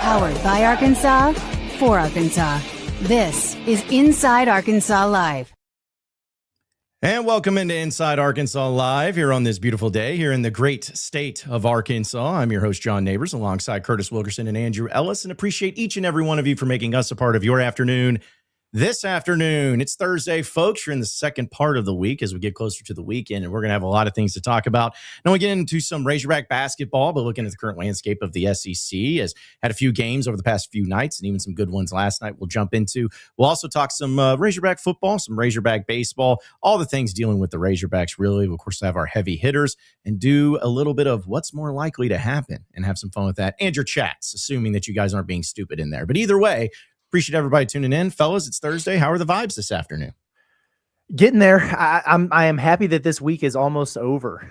Powered by Arkansas, for Arkansas. This is Inside Arkansas Live. And welcome into Inside Arkansas Live here on this beautiful day here in the great state of Arkansas. I'm your host, John Neighbors, alongside Curtis Wilkerson and Andrew Ellis, and appreciate each and every one of you for making us a part of your afternoon. This afternoon, it's Thursday, folks. You're in the second part of the week as we get closer to the weekend, and we're going to have a lot of things to talk about. Now we get into some Razorback basketball, but looking at the current landscape of the SEC, has had a few games over the past few nights and even some good ones last night we'll jump into. We'll also talk some Razorback football, some Razorback baseball, all the things dealing with the Razorbacks, really. We'll, of course, have our heavy hitters and do a little bit of what's more likely to happen and have some fun with that. And your chats, assuming that you guys aren't being stupid in there. But either way, appreciate everybody tuning in. Fellas, it's Thursday. How are the vibes this afternoon? Getting there. I am happy that this week is almost over.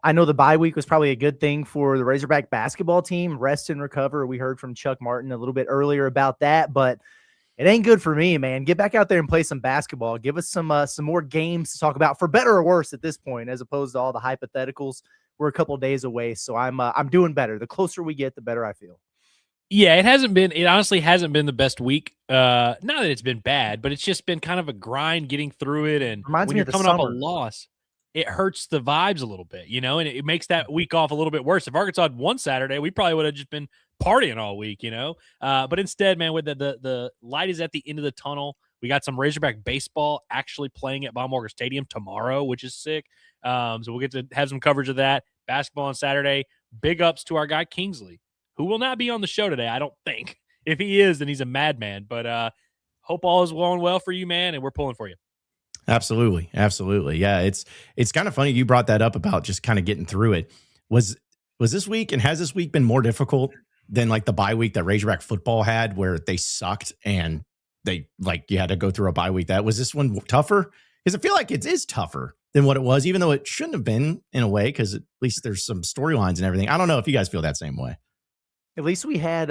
I know the bye week was probably a good thing for the Razorback basketball team. Rest and recover. We heard from Chuck Martin a little bit earlier about that, but it ain't good for me, man. Get back out there and play some basketball. Give us some more games to talk about, for better or worse at this point, as opposed to all the hypotheticals. We're a couple of days away, so I'm doing better. The closer we get, the better I feel. Yeah, it honestly hasn't been the best week. Not that it's been bad, but it's just been kind of a grind getting through it. And when you're coming off a loss, it hurts the vibes a little bit, and it makes that week off a little bit worse. If Arkansas had won Saturday, we probably would have just been partying all week, But instead, man, with the light is at the end of the tunnel. We got some Razorback baseball actually playing at Baum-Walker Stadium tomorrow, which is sick. So we'll get to have some coverage of that. Basketball on Saturday. Big ups to our guy Kingsley, who will not be on the show today, I don't think. If he is, then he's a madman. But hope all is going well for you, man, and we're pulling for you. Absolutely. Yeah, it's kind of funny you brought that up about just kind of getting through it. Was this week, and has this week been more difficult than like the bye week that Razorback football had, where they sucked and they you had to go through a bye week? Was this one tougher? Because I feel like it is tougher than what it was, even though it shouldn't have been in a way, because at least there's some storylines and everything. I don't know if you guys feel that same way. At least we had,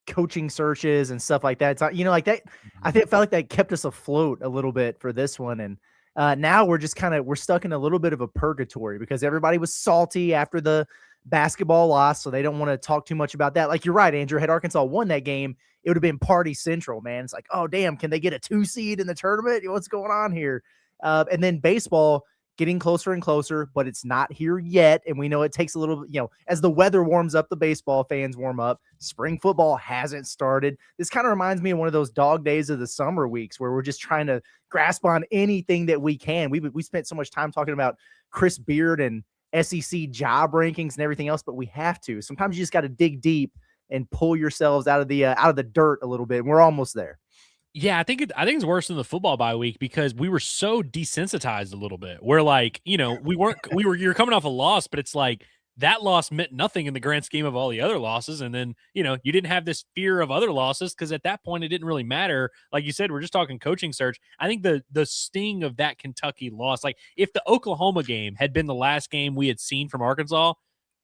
coaching searches and stuff like that. It's not, like that. I felt like that kept us afloat a little bit for this one. And now we're just we're stuck in a little bit of a purgatory because everybody was salty after the basketball loss. So they don't want to talk too much about that. Like, you're right, Andrew. Had Arkansas won that game, it would have been party central, man. It's like, oh, damn, can they get a 2 seed in the tournament? What's going on here? And then baseball getting closer and closer, but it's not here yet. And we know it takes a little, as the weather warms up, the baseball fans warm up. Spring football hasn't started. This kind of reminds me of one of those dog days of the summer weeks where we're just trying to grasp on anything that we can. We spent so much time talking about Chris Beard and SEC job rankings and everything else, but we have to. Sometimes you just got to dig deep and pull yourselves out of the dirt a little bit. And we're almost there. Yeah, I think it's worse than the football bye week because we were so desensitized a little bit. We're like, you're coming off a loss, but it's like that loss meant nothing in the grand scheme of all the other losses. And then, you didn't have this fear of other losses because at that point it didn't really matter. Like you said, we're just talking coaching search. I think the sting of that Kentucky loss, like if the Oklahoma game had been the last game we had seen from Arkansas,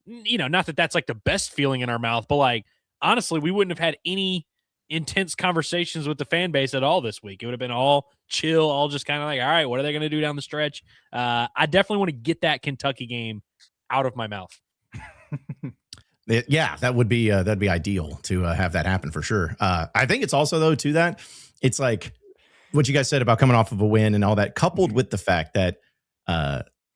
not that that's like the best feeling in our mouth, but like honestly, we wouldn't have had any intense conversations with the fan base at all this week. It would have been all chill, all just kind of like, all right, what are they going to do down the stretch? I definitely want to get that Kentucky game out of my mouth. Yeah, that'd be ideal to have that happen for sure. I think it's also though too that it's like what you guys said about coming off of a win and all that, coupled with the fact that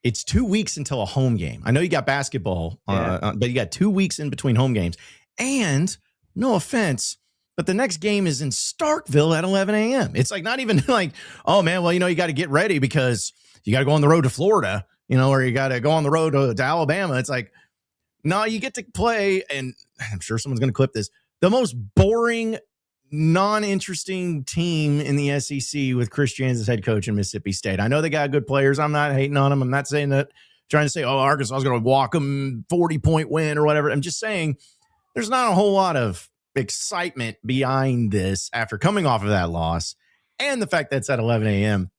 it's 2 weeks until a home game. I know you got basketball, but you got 2 weeks in between home games. And no offense, but the next game is in Starkville at 11 a.m. It's like not even like, oh, man, well, you got to get ready because you got to go on the road to Florida, or you got to go on the road to Alabama. It's like, no, you get to play, and I'm sure someone's going to clip this, the most boring, non-interesting team in the SEC with Chris Jans as head coach in Mississippi State. I know they got good players. I'm not hating on them. I'm not saying that, trying to say, oh, Arkansas is going to walk them 40-point win or whatever. I'm just saying there's not a whole lot of excitement behind this after coming off of that loss and the fact that it's at 11 a.m.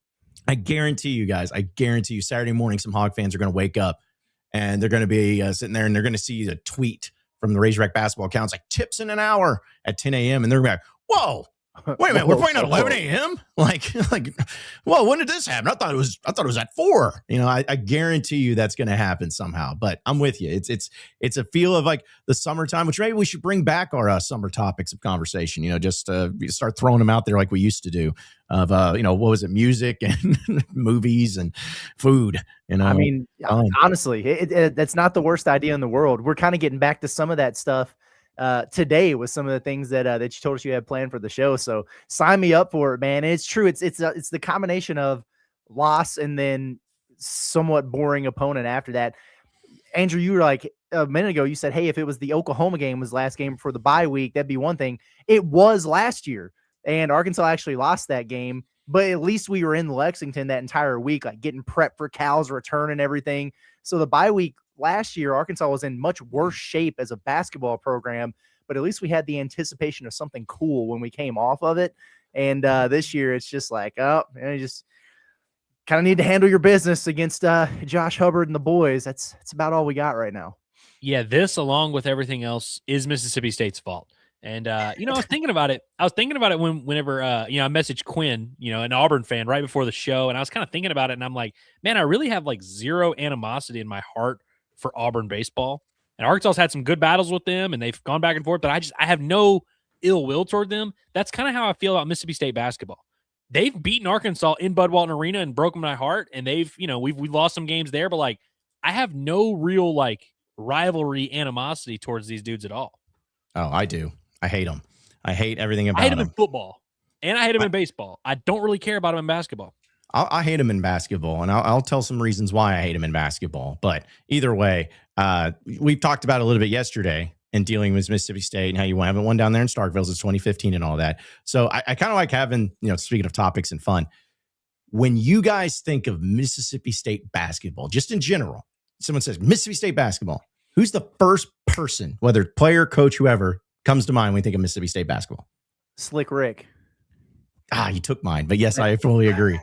I guarantee you guys, Saturday morning, some Hog fans are going to wake up and they're going to be sitting there and they're going to see a tweet from the Razorback basketball account. It's like tips in an hour at 10 a.m. And they're going to be like, whoa, Wait a minute, we're playing at 11 a.m. Like, well, when did this happen? I thought it was at 4. I guarantee you that's going to happen somehow. But I'm with you. It's a feel of like the summertime, which maybe we should bring back our summer topics of conversation. Just start throwing them out there like we used to do. Of what was it, music and movies and food. I mean, honestly, that's not the worst idea in the world. We're kind of getting back to some of that stuff today with some of the things that you told us you had planned for the show. So sign me up for it, man. And it's true. It's the combination of loss and then somewhat boring opponent after that. Andrew, you were like a minute ago, you said, hey, if it was the Oklahoma game was last game before the bye week, that'd be one thing. It was last year, and Arkansas actually lost that game, but at least we were in Lexington that entire week, like getting prepped for Cal's return and everything. So the bye week last year, Arkansas was in much worse shape as a basketball program, but at least we had the anticipation of something cool when we came off of it. And this year, it's just like, you just kind of need to handle your business against Josh Hubbard and the boys. That's about all we got right now. Yeah, this, along with everything else, is Mississippi State's fault. And, I was thinking about it. Whenever I messaged Quinn, an Auburn fan, right before the show, and I was kind of thinking about it, and I'm like, man, I really have like zero animosity in my heart for Auburn baseball. And Arkansas's had some good battles with them, and they've gone back and forth, but I have no ill will toward them. That's kind of how I feel about Mississippi State basketball. They've beaten Arkansas in Bud Walton Arena and broken my heart, and we've lost some games there, but like I have no real like rivalry animosity towards these dudes at all. Oh, I do. I hate them. I hate everything about them. I hate them in football, and I hate them in baseball. I don't really care about them in basketball. I hate them in basketball, and I'll tell some reasons why I hate them in basketball. But either way, we talked about it a little bit yesterday in dealing with Mississippi State and how you haven't won down there in Starkville since 2015 and all that. So I kind of like having, speaking of topics and fun, when you guys think of Mississippi State basketball, just in general, someone says Mississippi State basketball, who's the first person, whether player, coach, whoever, comes to mind when you think of Mississippi State basketball? Slick Rick. You took mine, but yes, I fully agree.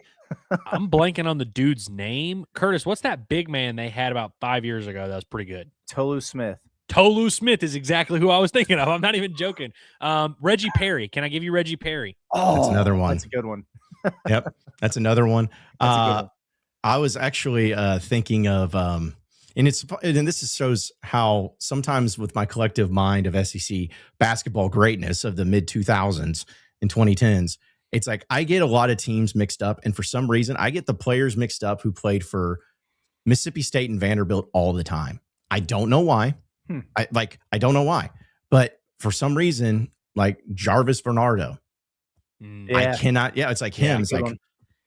I'm blanking on the dude's name. Curtis, what's that big man they had about 5 years ago that was pretty good? Tolu Smith. Tolu Smith is exactly who I was thinking of. I'm not even joking. Reggie Perry. Can I give you Reggie Perry? Oh, that's another one. That's a good one. Yep, that's another one. That's a good one. I was actually thinking of, and this shows how sometimes with my collective mind of SEC basketball greatness of the mid 2000s and 2010s, it's like I get a lot of teams mixed up, and for some reason, I get the players mixed up who played for Mississippi State and Vanderbilt all the time. I don't know why. I don't know why, but for some reason, like Jarvis Bernardo, I cannot. Yeah, it's like him. It's like, one.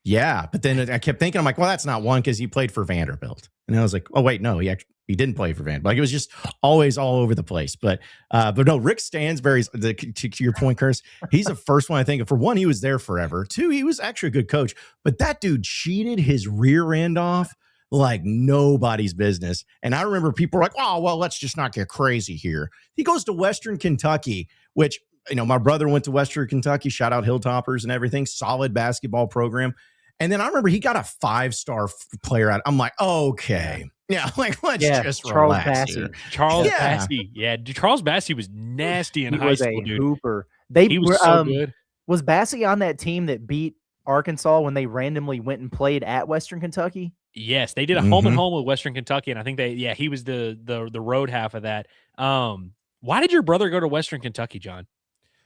Yeah. But then I kept thinking, I'm like, well, that's not one because he played for Vanderbilt, and I was like, oh wait, no, he didn't play for Vanderbilt. Like it was just always all over the place. But no, Rick Stansbury's to your point, Curtis. He's the first one I think of. For one, he was there forever. Two, he was actually a good coach, but that dude cheated his rear end off like nobody's business. And I remember people were like, oh, well, let's just not get crazy here. He goes to Western Kentucky, which, my brother went to Western Kentucky, shout out Hilltoppers and everything, solid basketball program. And then I remember he got a 5-star player out. I'm like, okay. Yeah, like let's just Charles relax Bassey. here. Charles Bassey. Yeah, Charles Bassey was nasty in high school, dude. Hooper. He was so good. Was Bassey on that team that beat Arkansas when they randomly went and played at Western Kentucky? Yes, they did a home and home with Western Kentucky, and I think he was the road half of that. Why did your brother go to Western Kentucky, John?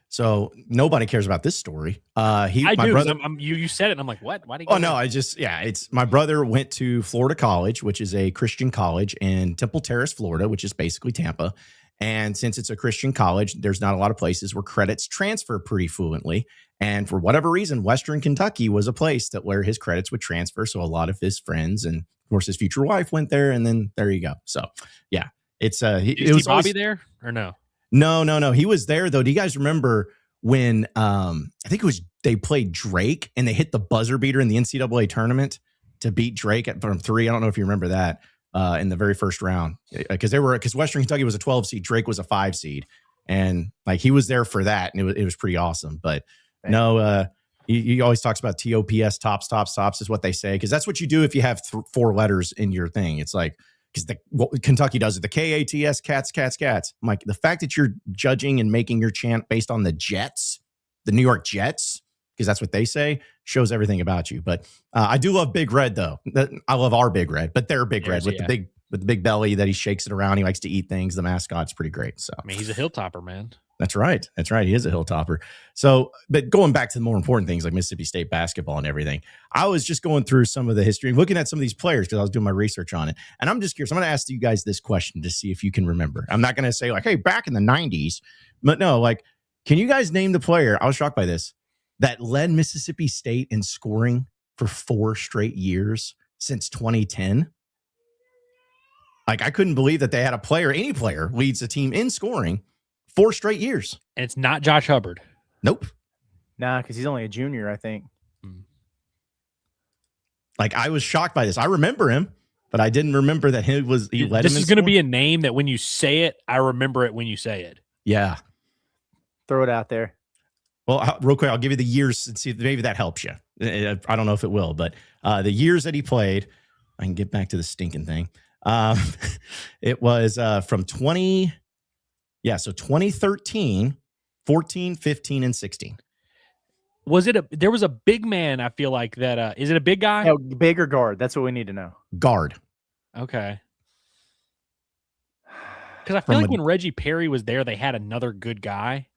So nobody cares about this story. Brother, you said it, and I'm like, what? Why did he go? Oh no, it's my brother went to Florida College, which is a Christian college in Temple Terrace, Florida, which is basically Tampa. And since it's a Christian college, there's not a lot of places where credits transfer pretty fluently. And for whatever reason, Western Kentucky was a place where his credits would transfer. So a lot of his friends and of course his future wife went there, and then there you go. So yeah, it's it was Bobby there or no? No. He was there though. Do you guys remember when I think it was they played Drake and they hit the buzzer beater in the NCAA tournament to beat Drake from 3? I don't know if you remember that in the very first round because Western Kentucky was a 12 seed, Drake was a 5 seed, and like he was there for that, and it was pretty awesome. But he always talks about TOPS, tops is what they say, because that's what you do if you have 4 letters in your thing. It's like because Kentucky does it, the KATS, cats. I'm like, the fact that you're judging and making your chant based on the Jets, the New York Jets, because that's what they say, shows everything about you. But I do love Big Red, though. I love our Big Red, but their Big Red with the big belly that he shakes it around. He likes to eat things. The mascot's pretty great. So I mean, he's a hilltopper, man. That's right. That's right. He is a hilltopper. So, but going back to the more important things like Mississippi State basketball and everything, I was just going through some of the history and looking at some of these players because I was doing my research on it. And I'm just curious. I'm going to ask you guys this question to see if you can remember. I'm not going to say like, hey, back in the 90s, but no, like, can you guys name the player? I was shocked by this that led Mississippi State in scoring for 4 straight years since 2010. Like, I couldn't believe that they had a player, any player leads a team in scoring 4 straight years. And it's not Josh Hubbard. Nope. Nah, because he's only a junior, I think. Like, I was shocked by this. I remember him, but I didn't remember that he led this him. This is going to be a name that when you say it, I remember it when you say it. Yeah. Throw it out there. Well, real quick, I'll give you the years and see if maybe that helps you. I don't know if it will, but the years that he played, I can get back to the stinking thing. It was from 2013, 14, 15, and 16. Was it there was a big man, I feel like that. Is it a big guy? No, big or guard. That's what we need to know. Guard. Okay. Because I feel like when Reggie Perry was there, they had another good guy.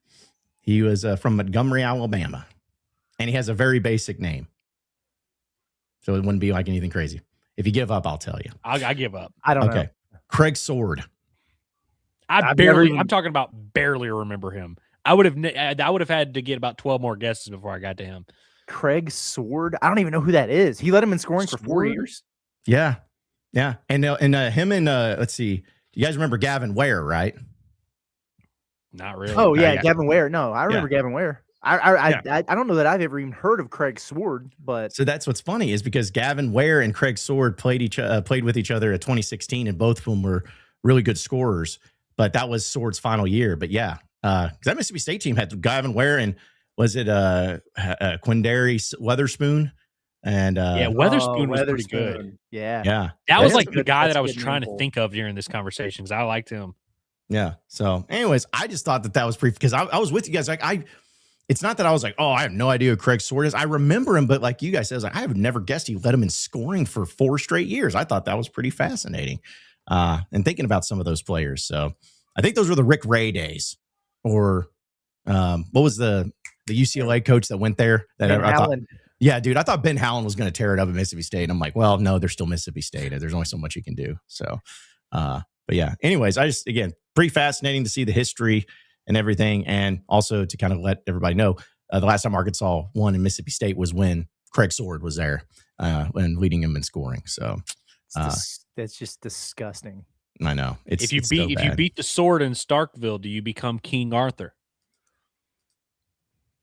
He was from Montgomery, Alabama, and he has a very basic name. So it wouldn't be like anything crazy. If you give up, I'll tell you. I give up. I don't know. Craig Sword. I'm talking about barely remember him. I would have had to get about 12 more guesses before I got to him. Craig Sword. I don't even know who that is. He led him in scoring for 4 years. Yeah. Yeah. And him and let's see. You guys remember Gavin Ware, right? Not really. Oh yeah, Gavin Ware. No, I remember Gavin Ware. Yeah. I don't know that I've ever even heard of Craig Sword, but so that's what's funny is because Gavin Ware and Craig Sword played with each other at 2016, and both of them were really good scorers. But that was Sword's final year. But yeah, that Mississippi State team had Gavin Ware and was it Quindary Weatherspoon? And Weatherspoon was pretty good. Yeah. That was like the guy that I was trying to think of during this conversation because I liked him. Yeah. So, anyways, I just thought that was pretty because I was with you guys. Like, it's not that I was like, oh, I have no idea who Craig Sword is. I remember him, but like you guys said, I was like, I have never guessed he led him in scoring for 4 straight years. I thought that was pretty fascinating. And thinking about some of those players. So, I think those were the Rick Ray days, or what was the UCLA coach that went there? That I thought, yeah, dude, I thought Ben Howland was going to tear it up at Mississippi State. And I'm like, well, no, they're still Mississippi State. There's only so much you can do. So, but yeah, anyways, again, pretty fascinating to see the history and everything. And also to kind of let everybody know, the last time Arkansas won in Mississippi State was when Craig Sword was there and leading him in scoring. So that's just disgusting. I know. If you beat the Sword in Starkville, do you become King Arthur?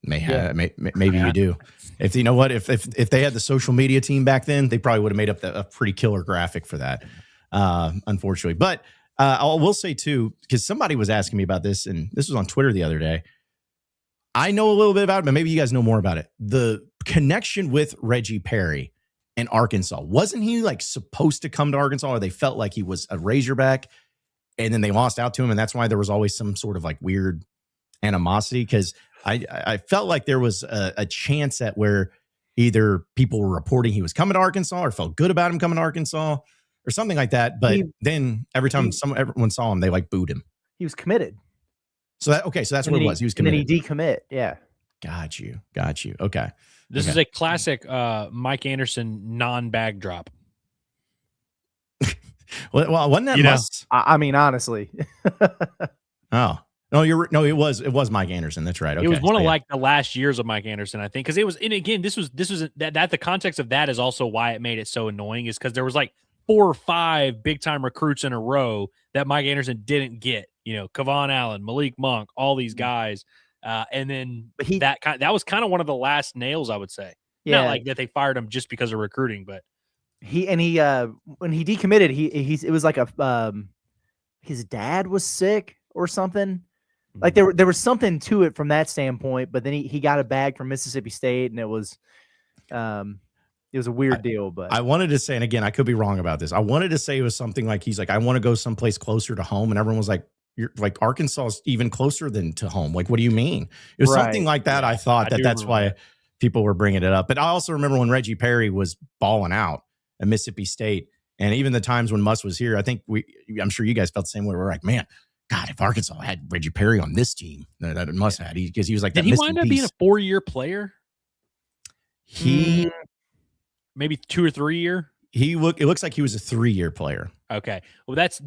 Maybe you do. If you know what, if they had the social media team back then, they probably would have made up a pretty killer graphic for that. Unfortunately, but I will say too, because somebody was asking me about this, and this was on Twitter the other day. I know a little bit about it, but maybe you guys know more about it. The connection with Reggie Perry and Arkansas, wasn't he like supposed to come to Arkansas, or they felt like he was a Razorback, and then they lost out to him, and that's why there was always some sort of like weird animosity? Because I felt like there was a chance at where either people were reporting he was coming to Arkansas or felt good about him coming to Arkansas or something like that. But then every time everyone saw him, they like booed him. He was committed. So that's what it was. He was committed. And then he decommit. Yeah. Got you. Okay. This is a classic Mike Anderson non-bag drop. well, wasn't that I mean, honestly. Oh. No, it was Mike Anderson. That's right. Okay. It was one of like the last years of Mike Anderson, I think, because it was. And again, this was that the context of that is also why it made it so annoying, is because there was like 4 or 5 big time recruits in a row that Mike Anderson didn't get. You know, Kavon Allen, Malik Monk, all these guys, and then that was kind of one of the last nails, I would say. Yeah, not like that they fired him just because of recruiting, but when he decommitted, it was like his dad was sick or something. Like there was something to it from that standpoint, but then he got a bag from Mississippi State, and it was a weird deal. But I wanted to say, and again, I could be wrong about this. I wanted to say it was something like he's like, I want to go someplace closer to home, and everyone was like, you're like Arkansas is even closer than to home. Like, what do you mean? It was something Right. like that. Yeah, I thought I do that's remember why that. people were bringing it up. But I also remember when Reggie Perry was balling out at Mississippi State, and even the times when Muss was here. I think I'm sure you guys felt the same way. We're like, man, God, if Arkansas had Reggie Perry on this team that Muss had, because he was like Did that he missing wind up piece. being a 4-year player? He Maybe 2 or 3 year. it looks like he was a 3-year player. Okay. Well, that's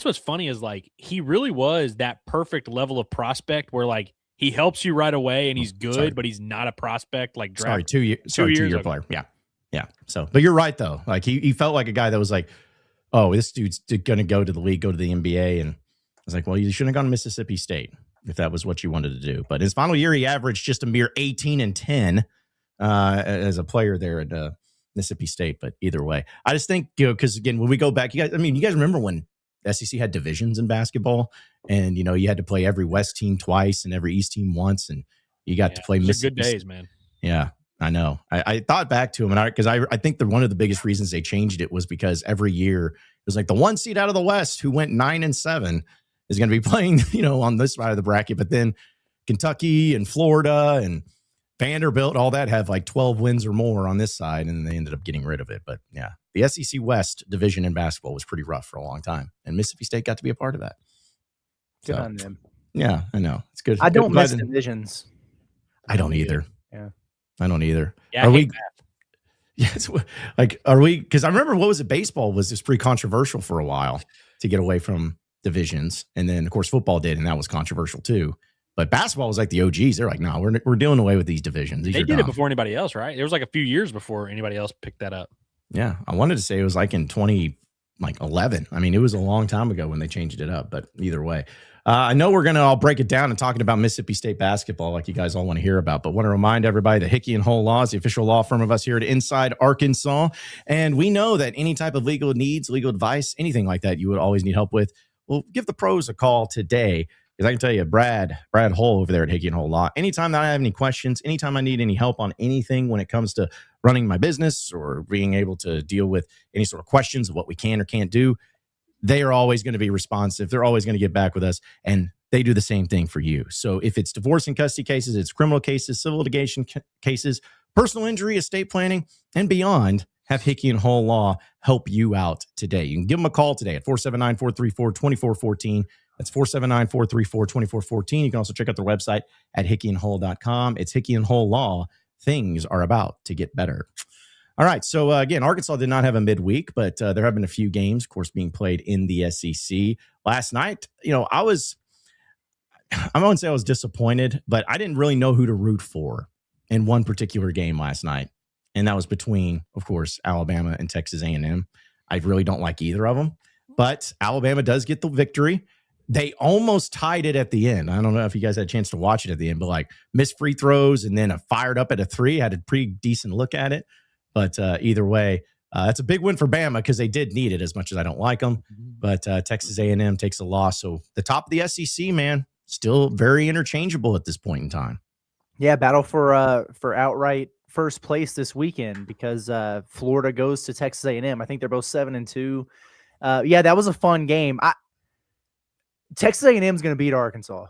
what's funny is like he really was that perfect level of prospect where like he helps you right away and he's good, Sorry. but he's not a prospect like draft. Sorry, 2 year. Sorry, 2 years? 2-year Okay. player. Yeah, yeah. So, but you're right though. Like he felt like a guy that was like, oh, this dude's going to go to the league, go to the NBA, and I was like, well, you shouldn't have gone to Mississippi State if that was what you wanted to do. But his final year, he averaged just a mere 18-10 as a player there at Mississippi State. But either way, I just think, because again, when we go back, you guys remember when the SEC had divisions in basketball, and you had to play every West team twice and every East team once, and you got to play Those are Mississippi. good days, man. Yeah, I know. I thought back to him, and because I think that one of the biggest reasons they changed it was because every year it was like the one seed out of the West who went 9-7 is going to be playing, on this side of the bracket, but then Kentucky and Florida and Vanderbilt, all that have like 12 wins or more on this side, and they ended up getting rid of it. But yeah, the SEC West division in basketball was pretty rough for a long time, and Mississippi State got to be a part of that. Good So, on them. yeah, I know. It's good. I don't Glad miss to- divisions. I don't either. Yeah. I don't either. Yeah, Are I we? hate math. Yes. Like, are we? Because I remember what was it? Baseball was just pretty controversial for a while to get away from divisions, and then of course football did, and that was controversial too. But basketball was like the OGs. They're like, no, we're doing away with these divisions. These They are did it dumb. before anybody else, right? There was like a few years before anybody else picked that up. Yeah, I wanted to say it was like in 2011. I mean, it was a long time ago when they changed it up. But either way, I know we're gonna all break it down and talking about Mississippi State basketball, like you guys all want to hear about. But want to remind everybody that Hickey and Hole Law is the official law firm of us here at Inside Arkansas, and we know that any type of legal needs, legal advice, anything like that, you would always need help with. Well, give the pros a call today. Because I can tell you, Brad Hull over there at Hickey and Hole Law, anytime that I have any questions, anytime I need any help on anything when it comes to running my business or being able to deal with any sort of questions of what we can or can't do, they are always going to be responsive. They're always going to get back with us, and they do the same thing for you. So if it's divorce and custody cases, it's criminal cases, civil litigation cases, personal injury, estate planning, and beyond, have Hickey and Hole Law help you out today. You can give them a call today at 479-434-2414. That's 479-434-2414. You can also check out their website at hickeyandhole.com. It's Hickey and Hole Law. Things are about to get better. All right. So, again, Arkansas did not have a midweek, but there have been a few games, of course, being played in the SEC. Last night, I won't say I was disappointed, but I didn't really know who to root for in one particular game last night. And that was between, of course, Alabama and Texas A&M. I really don't like either of them, but Alabama does get the victory. They almost tied it at the end. I don't know if you guys had a chance to watch it at the end, but like missed free throws and then fired up at a 3. Had a pretty decent look at it. But either way, that's a big win for Bama because they did need it as much as I don't like them. But Texas A&M takes a loss. So the top of the SEC, man, still very interchangeable at this point in time. Yeah, battle for outright first place this weekend because Florida goes to Texas A&M. I think they're both 7-2. Yeah, that was a fun game. Texas A&M is going to beat Arkansas.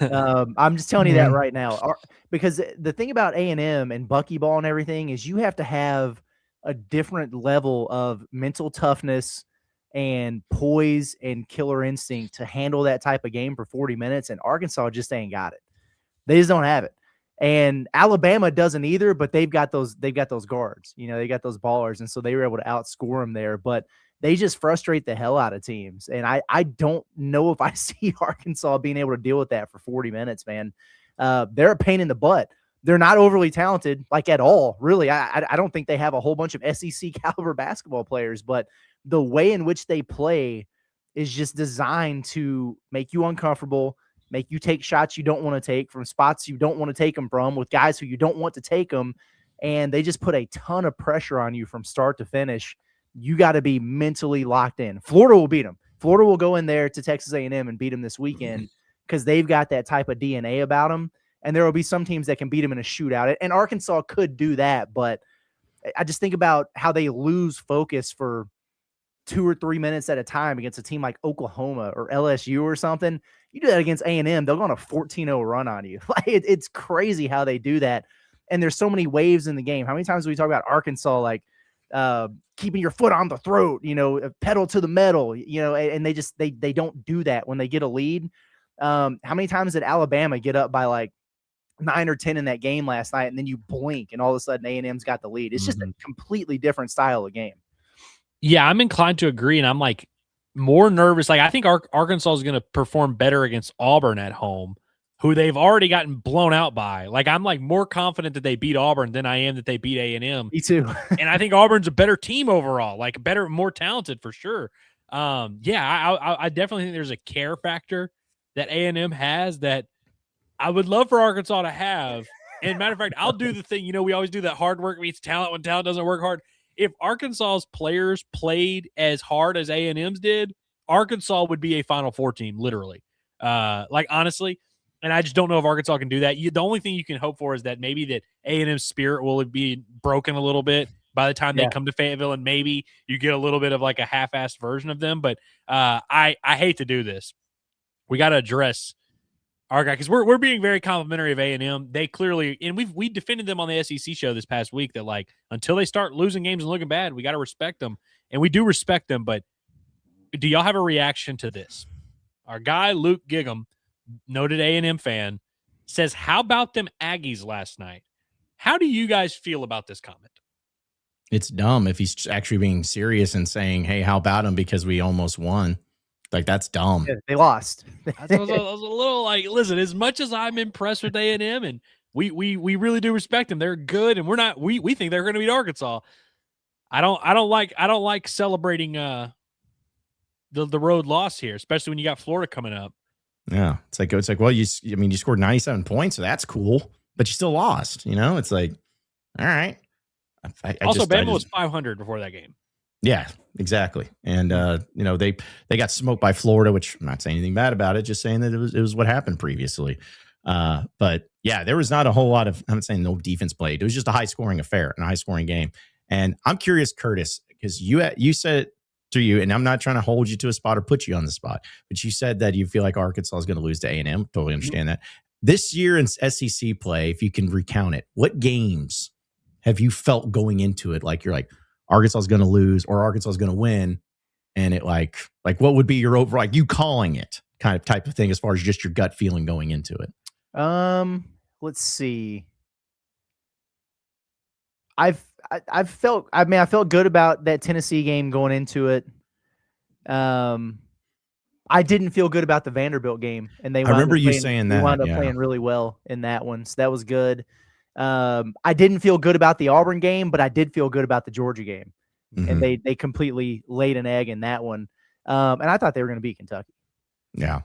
I'm just telling you that right now, because the thing about A&M and buckyball and everything is you have to have a different level of mental toughness and poise and killer instinct to handle that type of game for 40 minutes. And Arkansas just ain't got it. They just don't have it. And Alabama doesn't either, but they've got those guards, they got those ballers. And so they were able to outscore them there, but they just frustrate the hell out of teams. And I don't know if I see Arkansas being able to deal with that for 40 minutes, man. They're a pain in the butt. They're not overly talented, like at all, really. I don't think they have a whole bunch of SEC caliber basketball players, but the way in which they play is just designed to make you uncomfortable, make you take shots you don't want to take from spots you don't want to take them from with guys who you don't want to take them. And they just put a ton of pressure on you from start to finish. You got to be mentally locked in. Florida will beat them. Florida will go in there to Texas A&M and beat them this weekend because they've got that type of DNA about them. And there will be some teams that can beat them in a shootout. And Arkansas could do that, but I just think about how they lose focus for 2 or 3 minutes at a time against a team like Oklahoma or LSU or something. You do that against A&M, they'll go on a 14-0 run on you. Like it's crazy how they do that. And there's so many waves in the game. How many times do we talk about Arkansas, like keeping your foot on the throat, pedal to the metal, and they don't do that when they get a lead. How many times did Alabama get up by like 9 or 10 in that game last night, and then you blink and all of a sudden A&M's got the lead? It's just a completely different style of game. Yeah, I'm inclined to agree, and I'm like more nervous. Like I think Arkansas is going to perform better against Auburn at home, who they've already gotten blown out by. Like I'm like more confident that they beat Auburn than I am that they beat A&M. Me too. And I think Auburn's a better team overall, like better, more talented for sure. I definitely think there's a care factor that A&M has that I would love for Arkansas to have. And matter of fact, I'll do the thing, we always do that hard work meets talent when talent doesn't work hard. If Arkansas's players played as hard as A&M's did, Arkansas would be a Final Four team, literally. Like honestly, and I just don't know if Arkansas can do that. The only thing you can hope for is that maybe that A&M's spirit will be broken a little bit by the time they come to Fayetteville, and maybe you get a little bit of like a half-assed version of them. But I hate to do this. We got to address our guy because we're being very complimentary of A&M. They clearly, and we defended them on the SEC show this past week that like until they start losing games and looking bad, we got to respect them, and we do respect them. But do y'all have a reaction to this? Our guy Luke Giggum, noted A&M fan, says, "How about them Aggies last night?" How do you guys feel about this comment? It's dumb if he's actually being serious and saying, "Hey, how about them?" Because we almost won. Like that's dumb. Yeah, they lost. I was a little like, listen, as much as I'm impressed with A&M and we really do respect them, they're good, and we think they're going to beat Arkansas. I don't like celebrating the road loss here, especially when you got Florida coming up. Yeah, it's like well, you scored 97 points, so that's cool, but you still lost. It's like, all right. Bama was 500 before that game. Yeah, exactly. And they got smoked by Florida, which I'm not saying anything bad about it, just saying that it was what happened previously. But yeah, there was not a whole lot of, I'm not saying no defense played. It was just a high scoring affair and a high scoring game. And I'm curious, Curtis, because you said it to you, and I'm not trying to hold you to a spot or put you on the spot, but you said that you feel like Arkansas is going to lose to A&M. Totally understand that. This year in SEC play, if you can recount it, what games have you felt going into it like you're like, Arkansas is going to lose or Arkansas is going to win, and it like what would be your overall, like you calling it kind of type of thing as far as just your gut feeling going into it? Let's see. I felt good about that Tennessee game going into it. I didn't feel good about the Vanderbilt game, and they wound up playing really well in that one, so that was good. I didn't feel good about the Auburn game, but I did feel good about the Georgia game. And they completely laid an egg in that one. And I thought they were going to beat Kentucky. Yeah.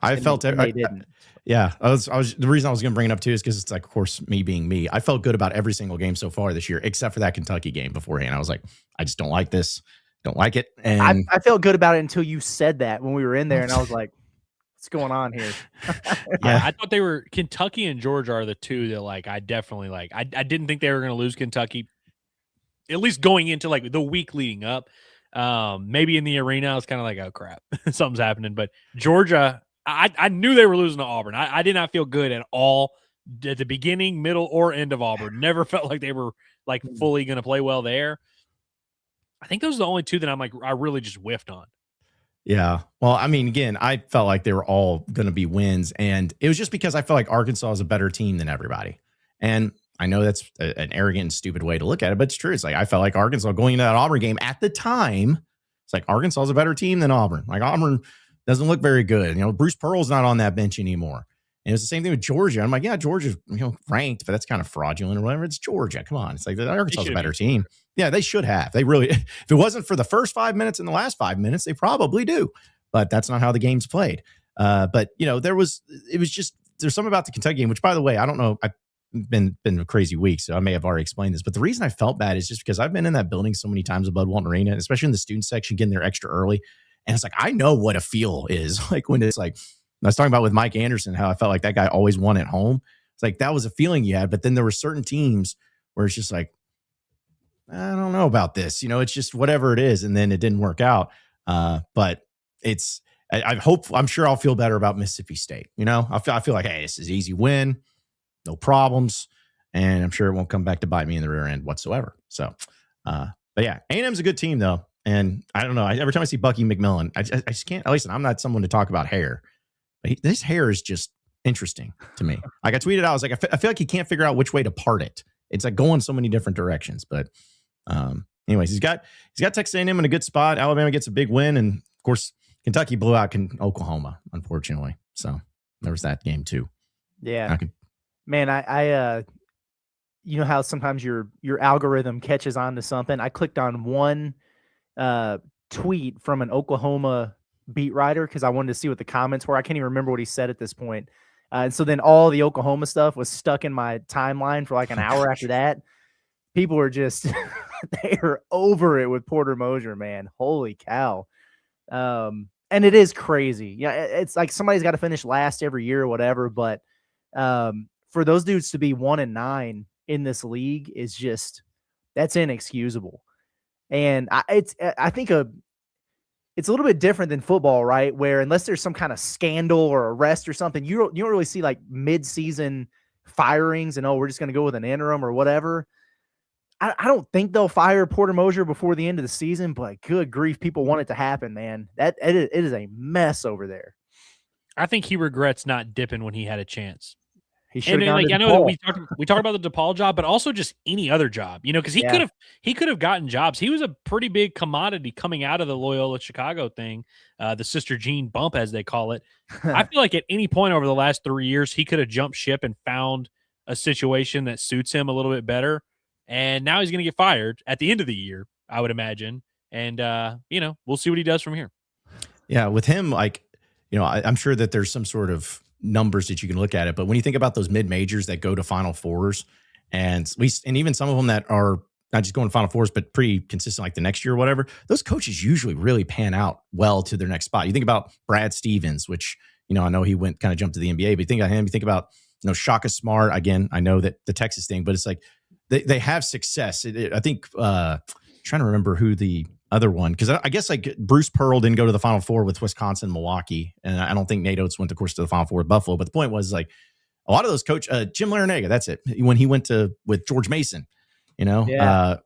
I felt it. They didn't. Yeah. I was the reason I was going to bring it up too is because it's like, of course, me being me, I felt good about every single game so far this year, except for that Kentucky game beforehand. I was like, I just don't like this. Don't like it. And I felt good about it until you said that when we were in there, and I was like, what's going on here? Yeah, I thought they were Kentucky and Georgia are the two that like I definitely like. I didn't think they were going to lose Kentucky, at least going into like the week leading up. Maybe in the arena, I was kind of like, oh crap, something's happening. But Georgia, I knew they were losing to Auburn. I did not feel good at all at the beginning, middle, or end of Auburn. Never felt like they were like fully going to play well there. I think those are the only two that I'm like, I really just whiffed on. Yeah. Well, I mean, again, I felt like they were all going to be wins, and it was just because I felt like Arkansas is a better team than everybody. And I know that's an arrogant and stupid way to look at it, but it's true. It's like I felt like Arkansas going into that Auburn game at the time, it's like Arkansas is a better team than Auburn. Like Auburn doesn't look very good. Bruce Pearl's not on that bench anymore. And it was the same thing with Georgia. I'm like, yeah, Georgia's ranked, but that's kind of fraudulent or whatever. It's Georgia. Come on. It's like Arkansas is a better team. Yeah, they should have. They really, if it wasn't for the first 5 minutes and the last 5 minutes, they probably do. But that's not how the game's played. But there's something about the Kentucky game, which by the way, I don't know. I've been a crazy week, so I may have already explained this. But the reason I felt bad is just because I've been in that building so many times at Bud Walton Arena, especially in the student section, getting there extra early. And it's like, I know what a feel is like when it's like, I was talking about with Mike Anderson, how I felt like that guy always won at home. It's like, that was a feeling you had. But then there were certain teams where it's just like, I don't know about this. It's just whatever it is. And then it didn't work out. But I'm sure I'll feel better about Mississippi State. I feel like, hey, this is an easy win, no problems. And I'm sure it won't come back to bite me in the rear end whatsoever. So, but yeah, A&M's a good team though. And I don't know. Every time I see Bucky McMillan, I just can't, at least I'm not someone to talk about hair, but this hair is just interesting to me. Like I tweeted out, I was like, I feel like he can't figure out which way to part it. It's like going so many different directions. But anyways, he's got Texas A&M in a good spot. Alabama gets a big win. And of course, Kentucky blew out Oklahoma, unfortunately. So there was that game too. Yeah, man, I you know how sometimes your algorithm catches on to something. I clicked on one tweet from an Oklahoma beat writer because I wanted to see what the comments were. I can't even remember what he said at this point. And so then all the Oklahoma stuff was stuck in my timeline for like an hour after that. People were just they were over it with Porter Moser, man. Holy cow. And it is crazy. Yeah, it's like somebody's got to finish last every year or whatever. But for those dudes to be 1-9 in this league is just that's inexcusable. And I think it's a little bit different than football, right? Where unless there's some kind of scandal or arrest or something, you don't really see like mid-season firings and we're just going to go with an interim or whatever. I don't think they'll fire Porter Moser before the end of the season, but good grief, people want it to happen, man. It is a mess over there. I think he regrets not dipping when he had a chance. He should have. I know that we talked about the DePaul job, but also just any other job, because he could have gotten jobs. He was a pretty big commodity coming out of the Loyola Chicago thing, the Sister Jean bump, as they call it. I feel like at any point over the last 3 years, he could have jumped ship and found a situation that suits him a little bit better. And now he's going to get fired at the end of the year, I would imagine. And, we'll see what he does from here. Yeah, with him, I'm sure that there's some sort of numbers that you can look at it. But when you think about those mid-majors that go to Final Fours, and even some of them that are not just going to Final Fours, but pretty consistent like the next year or whatever, those coaches usually really pan out well to their next spot. You think about Brad Stevens, which, I know he jumped to the NBA, but you think about him, you think about, Shaka Smart. Again, I know that the Texas thing, but it's like, they have success. I think trying to remember who the other one, because I guess like Bruce Pearl didn't go to the Final Four with Wisconsin, Milwaukee, and I don't think Nate Oates went, of course, to the Final Four with Buffalo. But the point was like a lot of those Jim Larinaga, that's it. When he went with George Mason, he went down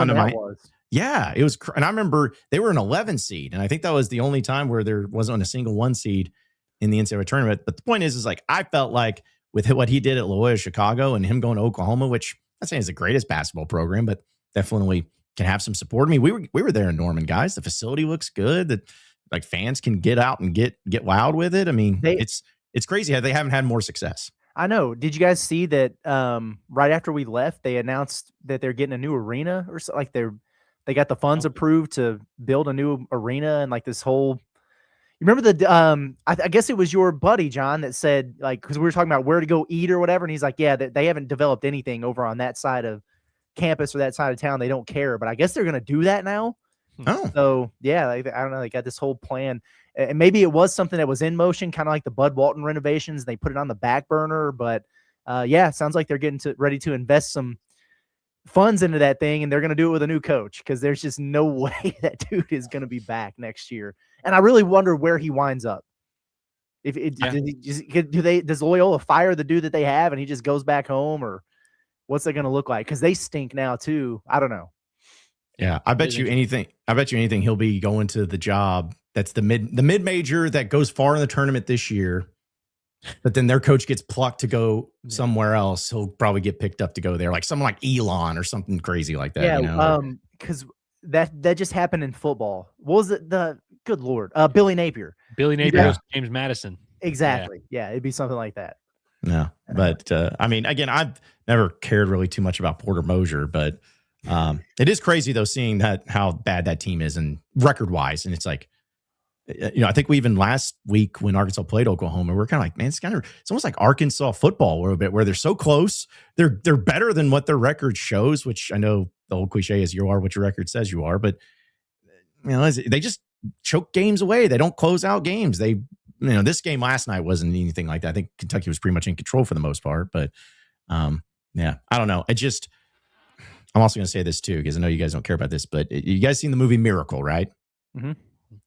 to it was, and I remember they were an 11 seed, and I think that was the only time where there wasn't a single 1 seed in the NCAA tournament. But the point is like I felt like with what he did at Loyola Chicago and him going to Oklahoma, which I'm not saying it's the greatest basketball program, but definitely can have some support. I mean, we were there in Norman, guys. The facility looks good. That like fans can get out and get wild with it. I mean, it's crazy how they haven't had more success. I know. Did you guys see that? Right after we left, they announced that they're getting a new arena or something. Like they got the funds approved to build a new arena and like this whole. You remember I guess it was your buddy John that said like because we were talking about where to go eat or whatever, and he's like, yeah, they haven't developed anything over on that side of campus or that side of town. They don't care, but I guess they're gonna do that now. Oh, so yeah, I don't know. They got this whole plan, and maybe it was something that was in motion, kind of like the Bud Walton renovations. And they put it on the back burner, but it sounds like they're getting ready to invest some funds into that thing, and they're gonna do it with a new coach because there's just no way that dude is gonna be back next year. And I really wonder where he winds up. Does Loyola fire the dude that they have and he just goes back home, or what's it going to look like? Because they stink now too. I don't know. Yeah, I bet you anything. He'll be going to the job that's the mid major that goes far in the tournament this year, but then their coach gets plucked to go somewhere else. He'll probably get picked up to go there, like someone like Elon or something crazy like that. Yeah, because that just happened in football. What was it? Good Lord. Billy Napier. Billy Napier was James Madison. Exactly. Yeah, it'd be something like that. No, but I mean, again, I've never cared really too much about Porter Moser, but it is crazy though, seeing how bad that team is and record wise. And it's like, I think we even last week when Arkansas played Oklahoma, we're kind of like, man, it's almost like Arkansas football a little bit, where they're so close. They're better than what their record shows, which I know the old cliche is you are what your record says you are, but they just choke games away. They don't close out games. This game last night wasn't anything like that. I think Kentucky was pretty much in control for the most part, but I don't know. I'm also going to say this too, because I know you guys don't care about this, but you guys seen the movie Miracle, right? Mm-hmm.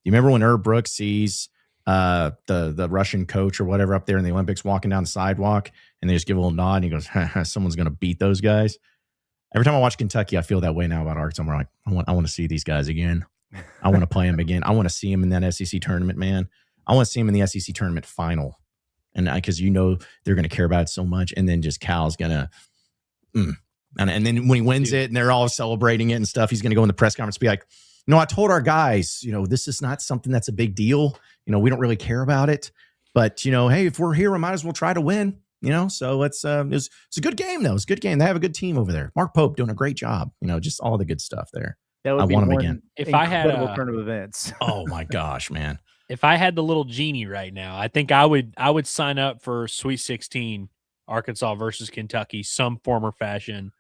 You remember when Herb Brooks sees the Russian coach or whatever up there in the Olympics walking down the sidewalk, and they just give a little nod, and he goes, someone's going to beat those guys. Every time I watch Kentucky, I feel that way now about Arkansas. I'm like, I want to see these guys again. I want to play them again. I want to see them in that SEC tournament, man. I want to see them in the SEC tournament final. And because they're going to care about it so much. And then just Cal's going to, and then when he wins it and they're all celebrating it and stuff, he's going to go in the press conference and be like, I told our guys, this is not something that's a big deal. We don't really care about it. But, hey, if we're here, we might as well try to win. So it's a good game, though. It's a good game. They have a good team over there. Mark Pope doing a great job. Just all the good stuff there. That would I be want him one again. If I had incredible turn of events. Oh my gosh, man. If I had the little genie right now, I think I would sign up for Sweet 16, Arkansas versus Kentucky, some form or fashion.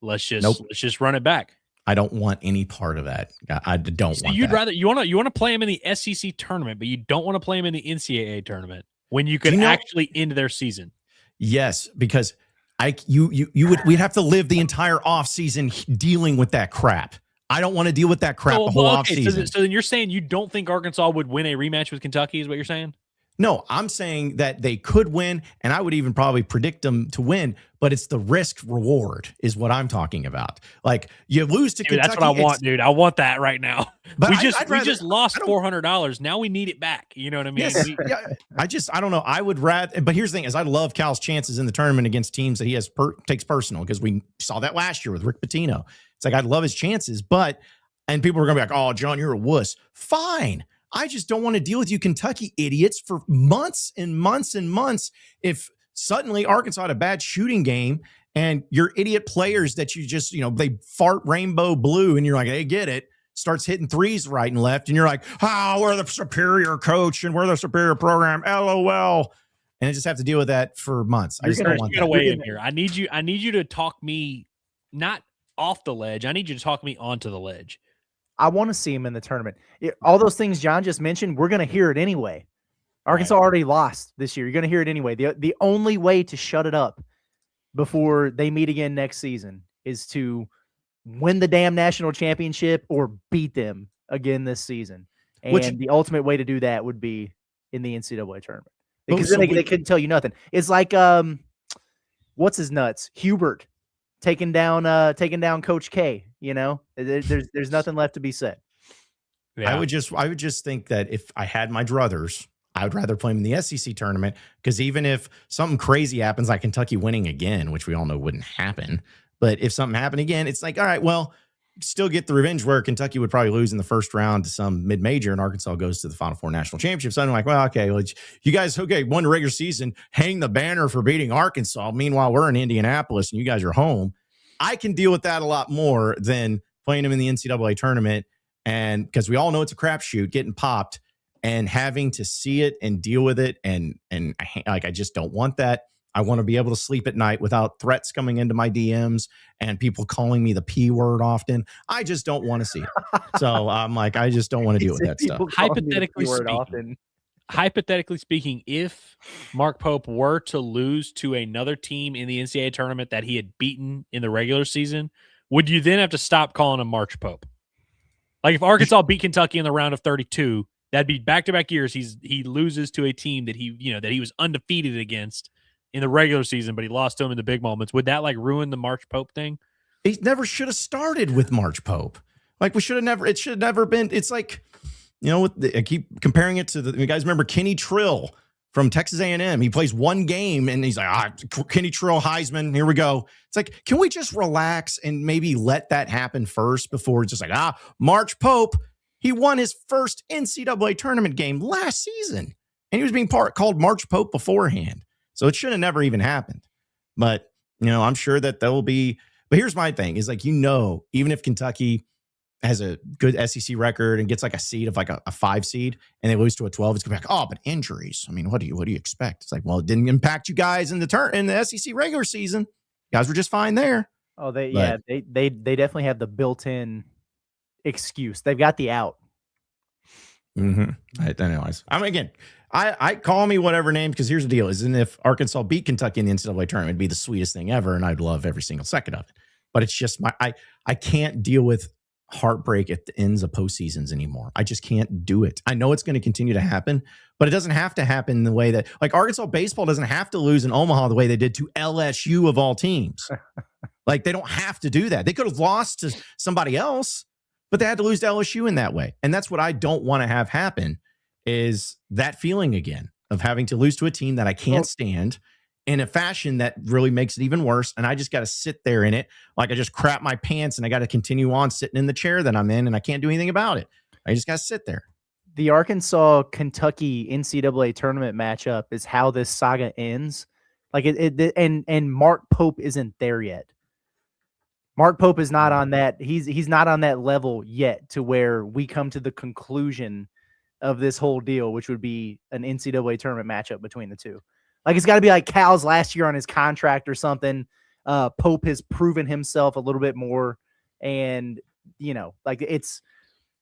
Let's just run it back. I don't want any part of that. I don't want you'd that. rather you want to play them in the SEC tournament, but you don't want to play them in the NCAA tournament when you could actually end their season. Yes, because we'd have to live the entire offseason dealing with that crap. I don't want to deal with that crap the whole offseason. So then you're saying you don't think Arkansas would win a rematch with Kentucky is what you're saying? No, I'm saying that they could win, and I would even probably predict them to win, but it's the risk reward is what I'm talking about. Like, you lose to Kentucky. That's what I want, dude. I want that right now. But we just lost $400. Now we need it back. You know what I mean? Yes, I don't know. I would rather, but here's the thing is I love Cal's chances in the tournament against teams that he takes personal, because we saw that last year with Rick Pitino. It's like, I'd love his chances, and people are going to be like, oh, John, you're a wuss. Fine. I just don't want to deal with you Kentucky idiots for months and months and months. If suddenly Arkansas had a bad shooting game and your idiot players that you just, they fart rainbow blue and you're like, hey, get it, starts hitting threes right and left. And you're like, we're the superior coach and we're the superior program. LOL. And I just have to deal with that for months. I just don't want that. Weigh in here. I need you to talk me not off the ledge. I need you to talk me onto the ledge. I want to see him in the tournament. All those things John just mentioned, we're going to hear it anyway. Arkansas already lost this year. You're going to hear it anyway. The only way to shut it up before they meet again next season is to win the damn national championship or beat them again this season. And the ultimate way to do that would be in the NCAA tournament. Because then they couldn't tell you nothing. It's like, what's his nuts? Hubert taking down Coach K. There's nothing left to be said. Yeah. I would just think that if I had my druthers, I would rather play them in the SEC tournament, because even if something crazy happens, like Kentucky winning again, which we all know wouldn't happen, but if something happened again, it's like, all right, well, still get the revenge where Kentucky would probably lose in the first round to some mid-major and Arkansas goes to the Final Four national championship. So I'm like, well, okay, you guys, won the regular season, hang the banner for beating Arkansas. Meanwhile, we're in Indianapolis and you guys are home. I can deal with that a lot more than playing them in the NCAA tournament. And because we all know it's a crapshoot, getting popped and having to see it and deal with it. And I just don't want that. I want to be able to sleep at night without threats coming into my DMs and people calling me the P word often. I just don't want to see it. So I'm like, I just don't want to deal with that stuff. Hypothetically speaking, if Mark Pope were to lose to another team in the NCAA tournament that he had beaten in the regular season, would you then have to stop calling him March Pope? Like if Arkansas beat Kentucky in the round of 32, that'd be back-to-back years. He loses to a team that he was undefeated against in the regular season, but he lost to him in the big moments. Would that ruin the March Pope thing? He never should have started with March Pope. Like it should have never been. It's like, I keep comparing it to you guys remember Kenny Trill from Texas A&M. He plays one game and he's like, Kenny Trill, Heisman, here we go. It's like, can we just relax and maybe let that happen first before it's just like, March Pope, he won his first NCAA tournament game last season and he was being called March Pope beforehand. So it should have never even happened. But, I'm sure that there will be, but here's my thing is even if Kentucky has a good SEC record and gets a seed of a 5 seed and they lose to a 12, it's going to be like, but injuries. I mean, what do you expect? It's like, well, it didn't impact you guys in the SEC regular season. You guys were just fine there. Oh, they definitely have the built-in excuse. They've got the out. Mm-hmm. Anyways, again, I call me whatever name, because here's the deal: if Arkansas beat Kentucky in the NCAA tournament, it'd be the sweetest thing ever, and I'd love every single second of it. but it's just I can't deal with heartbreak at the ends of postseasons anymore. I just can't do it. I know it's going to continue to happen, but it doesn't have to happen the way that, like, Arkansas baseball doesn't have to lose in Omaha the way they did to LSU of all teams. Like, they don't have to do that. They could have lost to somebody else, but they had to lose to LSU in that way. And that's what I don't want to have happen, is that feeling again of having to lose to a team that I can't stand in a fashion that really makes it even worse. And I just got to sit there in it. Like, I just crap my pants and I got to continue on sitting in the chair that I'm in, and I can't do anything about it. I just got to sit there. The Arkansas-Kentucky NCAA tournament matchup is how this saga ends. Like, and Mark Pope isn't there yet. Mark Pope is not on that. He's not on that level yet to where we come to the conclusion of this whole deal, which would be an NCAA tournament matchup between the two. Like, it's got to be like Cal's last year on his contract or something. Pope has proven himself a little bit more, and like, it's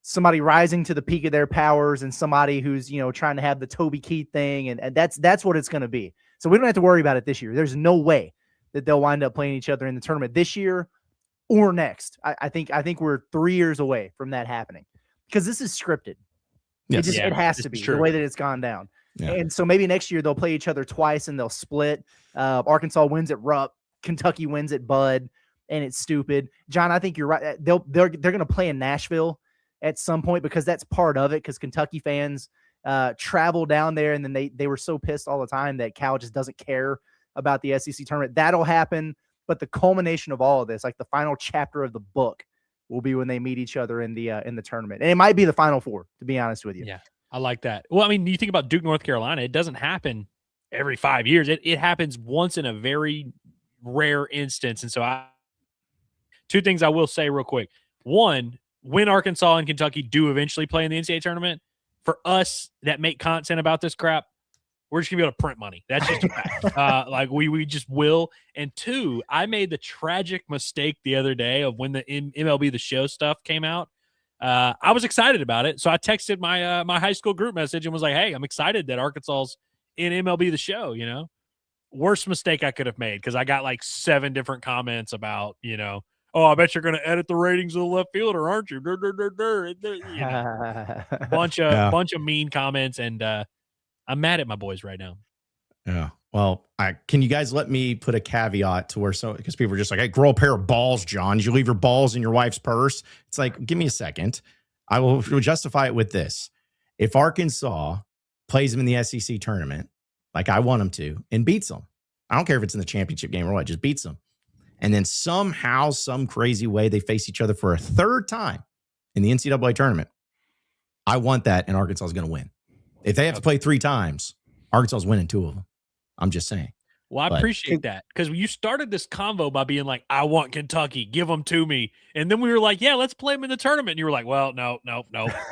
somebody rising to the peak of their powers and somebody who's trying to have the Toby Keith thing, and that's what it's going to be. So we don't have to worry about it this year. There's no way that they'll wind up playing each other in the tournament this year or next. I think we're 3 years away from that happening, because this is scripted. Yes. It has to be the way that it's gone down. Yeah. And so maybe next year they'll play each other twice and they'll split. Arkansas wins at Rupp, Kentucky wins at Bud, and it's stupid. John, I think you're right. They're going to play in Nashville at some point, because that's part of it, because Kentucky fans travel down there, and then they were so pissed all the time that Cal just doesn't care about the SEC tournament. That'll happen, but the culmination of all of this, like the final chapter of the book, will be when they meet each other in the tournament. And it might be the Final Four, to be honest with you. Yeah, I like that. Well, I mean, you think about Duke, North Carolina, it doesn't happen every 5 years. It happens once in a very rare instance. And so two things I will say real quick. One, when Arkansas and Kentucky do eventually play in the NCAA tournament, for us that make content about this crap, we're just gonna be able to print money. That's just a fact. Like, we just will. And two, I made the tragic mistake the other day of when the MLB The Show stuff came out. I was excited about it, so I texted my my high school group message and was like, "Hey, I'm excited that Arkansas's in MLB The Show." Worst mistake I could have made, because I got like 7 different comments about oh, I bet you're going to edit the ratings of the left fielder, aren't you? Bunch of mean comments, and I'm mad at my boys right now. Yeah. Well, can you guys let me put a caveat to where, because people are just like, hey, grow a pair of balls, John. Did you leave your balls in your wife's purse? It's like, give me a second. I will justify it with this. If Arkansas plays them in the SEC tournament, like I want them to, and beats them, I don't care if it's in the championship game or what, just beats them. And then somehow, some crazy way, they face each other for a third time in the NCAA tournament. I want that, and Arkansas is going to win. If they have to play 3 times, Arkansas is winning 2 of them. I'm just saying. Well, I appreciate that, because you started this convo by being like, I want Kentucky, give them to me. And then we were like, yeah, let's play them in the tournament. And you were like, well, no. I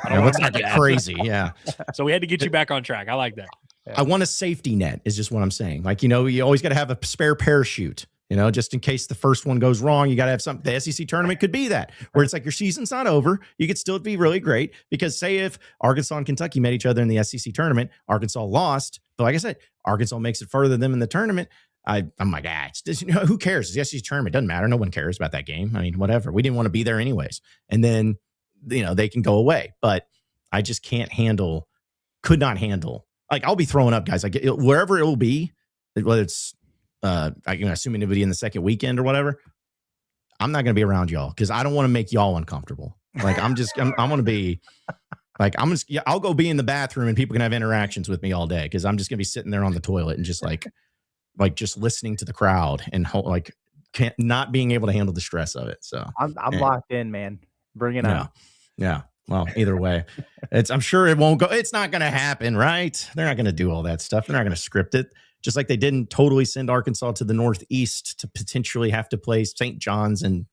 don't let's not get crazy. Yeah. So we had to get you back on track. I like that. I want a safety net is just what I'm saying. Like, you always got to have a spare parachute. Just in case the first one goes wrong, you got to have something. The SEC tournament could be that, where it's like your season's not over. You could still be really great, because say if Arkansas and Kentucky met each other in the SEC tournament, Arkansas lost. But like I said, Arkansas makes it further than them in the tournament. I'm like, it's just, who cares? It's the SEC tournament. It doesn't matter. No one cares about that game. I mean, whatever. We didn't want to be there anyways. And then, they can go away. But I just could not handle. Like, I'll be throwing up, guys. Like, wherever it will be, whether it's, I can assume anybody in the second weekend or whatever, I'm not going to be around y'all, because I don't want to make y'all uncomfortable. Like, I'm going to be like, I'll go be in the bathroom and people can have interactions with me all day, because I'm just going to be sitting there on the toilet and just like just listening to the crowd and not being able to handle the stress of it. So I'm locked in, man. Bring it on. Yeah. Well, either way, I'm sure it won't go. It's not going to happen, right? They're not going to do all that stuff. They're not going to script it. Just like they didn't totally send Arkansas to the Northeast to potentially have to play St. John's and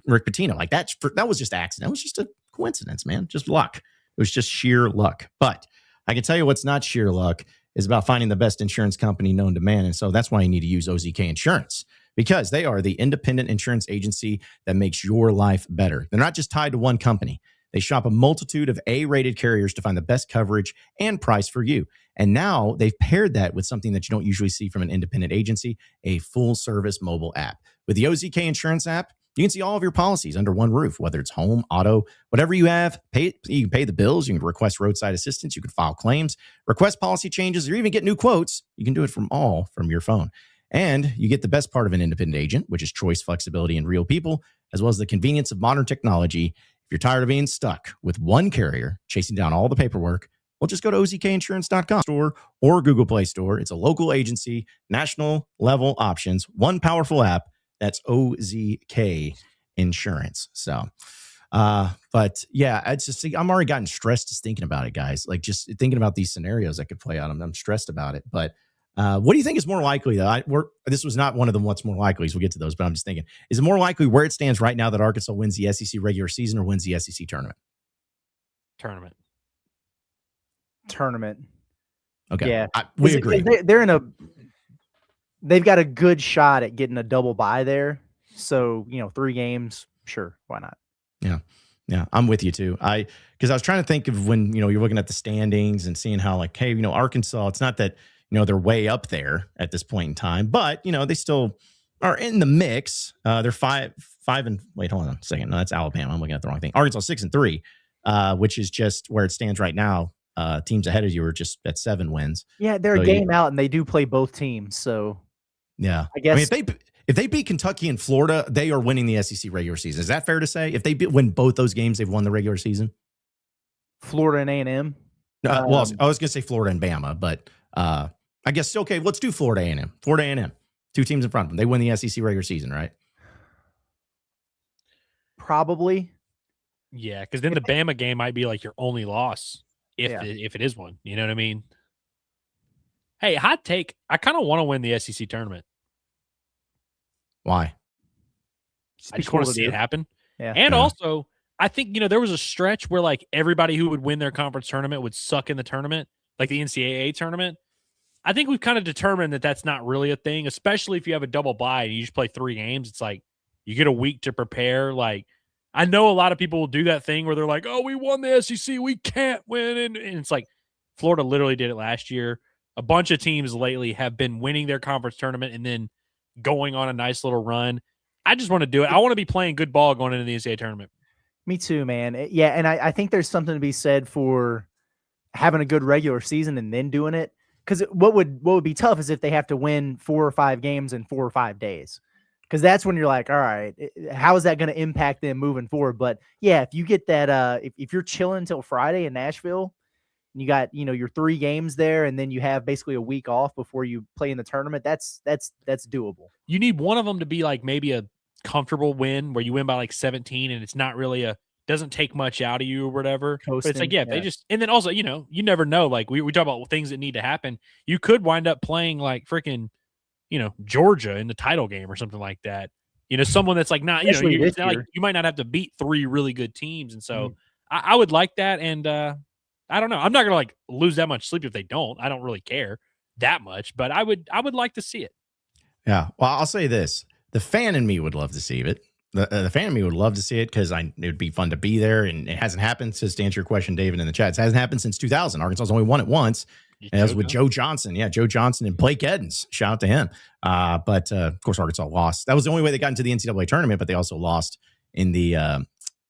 Rick Pitino. Like, that was just accident. It was just a coincidence, man. Just luck. It was just sheer luck. But I can tell you what's not sheer luck is about finding the best insurance company known to man. And so that's why you need to use OZK Insurance, because they are the independent insurance agency that makes your life better. They're not just tied to one company. They shop a multitude of A-rated carriers to find the best coverage and price for you. And now they've paired that with something that you don't usually see from an independent agency, a full-service mobile app. With the OZK Insurance app, you can see all of your policies under one roof, whether it's home, auto, whatever you have. You can pay the bills. You can request roadside assistance. You can file claims, request policy changes, or even get new quotes. You can do it from your phone. And you get the best part of an independent agent, which is choice, flexibility, and real people, as well as the convenience of modern technology. If you're tired of being stuck with one carrier chasing down all the paperwork, well, just go to ozkinsurance.com store or Google Play Store. It's a local agency, national level options, one powerful app. That's OZK Insurance. So, but yeah, it's just, I'm already gotten stressed just thinking about it, guys. Like just thinking about these scenarios that could play out. I'm stressed about it. But what do you think is more likely, though? This was not one of the what's more likely. We'll get to those, but I'm just thinking, is it more likely where it stands right now that Arkansas wins the SEC regular season or wins the SEC tournament? Tournament. Okay. Yeah. We agree. They've got a good shot at getting a double bye there. So, 3 games, sure. Why not? Yeah. Yeah. I'm with you too. Because I was trying to think of when, you're looking at the standings and seeing how like, hey, Arkansas, it's not that, they're way up there at this point in time, but, they still are in the mix. They're five and wait, hold on a second. No, that's Alabama. I'm looking at the wrong thing. Arkansas 6-3, which is just where it stands right now. Teams ahead of you are just at 7 wins. Yeah, they're a game out and they do play both teams. So yeah, I guess if they beat Kentucky and Florida, they are winning the SEC regular season. Is that fair to say? If they win both those games, they've won the regular season. Florida and A&M. Well, I was going to say Florida and Bama, but I guess okay. Let's do Florida A&M. Florida A&M, 2 teams in front of them. They win the SEC regular season, right? Probably. Yeah, because then the Bama game might be like your only loss if it is one. You know what I mean? Hey, hot take. I kind of want to win the SEC tournament. Why? I just want to see it happen. Yeah. And also, I think, there was a stretch where like everybody who would win their conference tournament would suck in the tournament, like the NCAA tournament. I think we've kind of determined that that's not really a thing, especially if you have a double bye and you just play 3 games. It's like you get a week to prepare. Like, I know a lot of people will do that thing where they're like, oh, we won the SEC. We can't win. And it's like Florida literally did it last year. A bunch of teams lately have been winning their conference tournament and then going on a nice little run. I just want to do it. I want to be playing good ball going into the NCAA tournament. Me too, man. Yeah, and I think there's something to be said for having a good regular season and then doing it. Because what would be tough is if they have to win 4 or 5 games in 4 or 5 days. Because that's when you're like, all right, how is that going to impact them moving forward? But yeah, if you get that, if you're chilling until Friday in Nashville, and you got your 3 games there, and then you have basically a week off before you play in the tournament, that's doable. You need one of them to be like maybe a comfortable win where you win by like 17, and it's not really doesn't take much out of you or whatever. Coasting, but it's like, yeah, they just, and then also, you never know. Like we talk about things that need to happen. You could wind up playing like freaking, Georgia in the title game or something like that. Someone that's like not, it's not like you might not have to beat 3 really good teams. And so I would like that. And I don't know. I'm not going to like lose that much sleep if they don't. I don't really care that much, but I would like to see it. Yeah. Well, I'll say this. The fan in me would love to see it. The fan in me would love to see it because it would be fun to be there. And it hasn't happened. Just to answer your question, David, in the chat, it hasn't happened since 2000. Arkansas's only won it once. And that was with Joe Johnson. Yeah, Joe Johnson and Blake Edens. Shout out to him. But of course, Arkansas lost. That was the only way they got into the NCAA tournament, but they also lost in the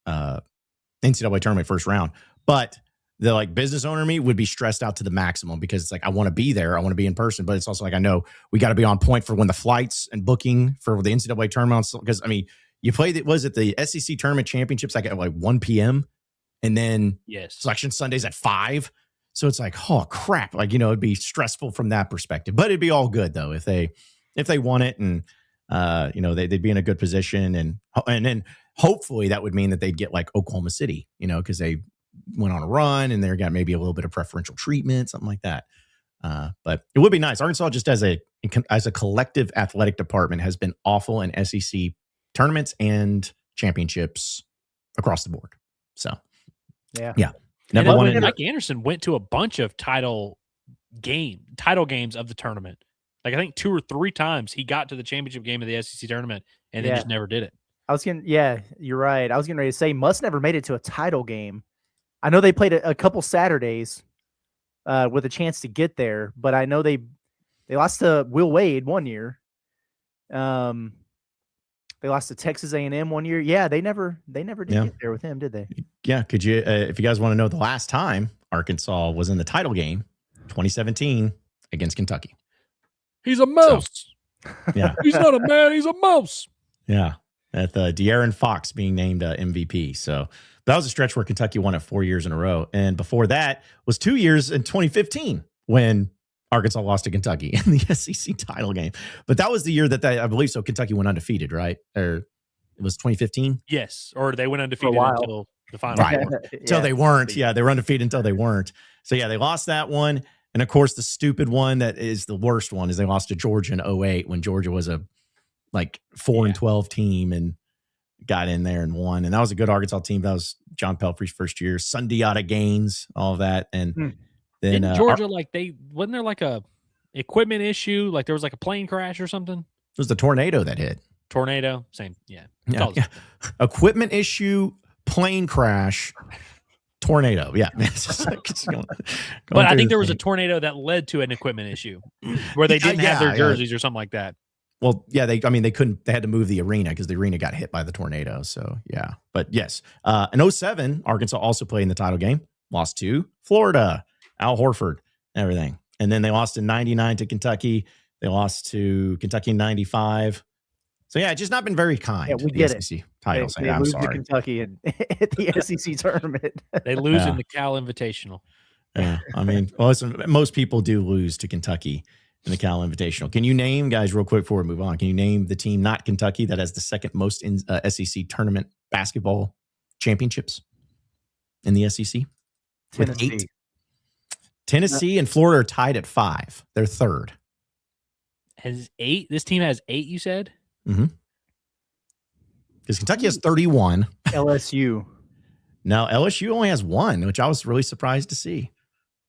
NCAA tournament first round. But the like business owner me would be stressed out to the maximum because it's like I want to be there. I want to be in person. But it's also like I know we got to be on point for when the flights and booking for the NCAA tournament. Because, I mean, you played it, was it the SEC tournament championships like at like 1 p.m. and then selection Sundays at 5. So it's like, oh crap. Like, it'd be stressful from that perspective, but it'd be all good though. If they won it and, they'd be in a good position and then hopefully that would mean that they'd get like Oklahoma City, cause they went on a run and they're got maybe a little bit of preferential treatment, something like that. But it would be nice. Arkansas just as a collective athletic department has been awful in SEC tournaments and championships across the board. So yeah. Never won. Mike Anderson went to a bunch of title games of the tournament. Like I think 2 or 3 times he got to the championship game of the SEC tournament and then just never did it. Yeah, you're right. I was getting ready to say Muss never made it to a title game. I know they played a couple Saturdays with a chance to get there, but I know they lost to Will Wade one year. They lost to Texas A&M one year. Yeah, they never did get there with him, did they? Yeah. Could you, if you guys want to know the last time Arkansas was in the title game, 2017 against Kentucky. He's a mouse. So, yeah. He's not a man. He's a mouse. Yeah. At De'Aaron Fox being named MVP. So that was a stretch where Kentucky won it 4 years in a row. And before that was 2 years in 2015 when Arkansas lost to Kentucky in the SEC title game. But that was the year that I believe so Kentucky went undefeated, right? Or it was 2015? Yes. Or they went undefeated until the final. Right. Until they weren't. Yeah, they were undefeated until they weren't. So yeah, they lost that one. And of course, the stupid one that is the worst one is they lost to Georgia in 2008 when Georgia was a 4-12 team and got in there and won. And that was a good Arkansas team. That was John Pelfrey's first year. Sundiata Gaines, all of that. And then Georgia, wasn't there like a equipment issue? Like there was like a plane crash or something? It was the tornado that hit. Tornado, same. Yeah. Equipment issue, plane crash, tornado. Yeah. But I think there was a tornado that led to an equipment issue where they didn't have their jerseys or something like that. Well, yeah, they had to move the arena because the arena got hit by the tornado. So yeah, but yes, in 2007, Arkansas also played in the title game, lost to Florida, Al Horford, everything. And then they lost in 99 to Kentucky. They lost to Kentucky in 95. So yeah, it's just not been very kind. Yeah, we get it. SEC titles. They I'm lose sorry. to Kentucky at the SEC tournament. They lose in the Cal Invitational. Yeah, I mean, well, listen, most people do lose to Kentucky in the Cal Invitational. Can you name, guys, real quick before we move on, can you name the team, not Kentucky, that has the second most in SEC tournament basketball championships in the SEC? With 8. Tennessee and Florida are tied at 5. They're third. Has 8? This team has 8, you said? Mm-hmm. Because Kentucky has 31. LSU. No, LSU only has 1, which I was really surprised to see.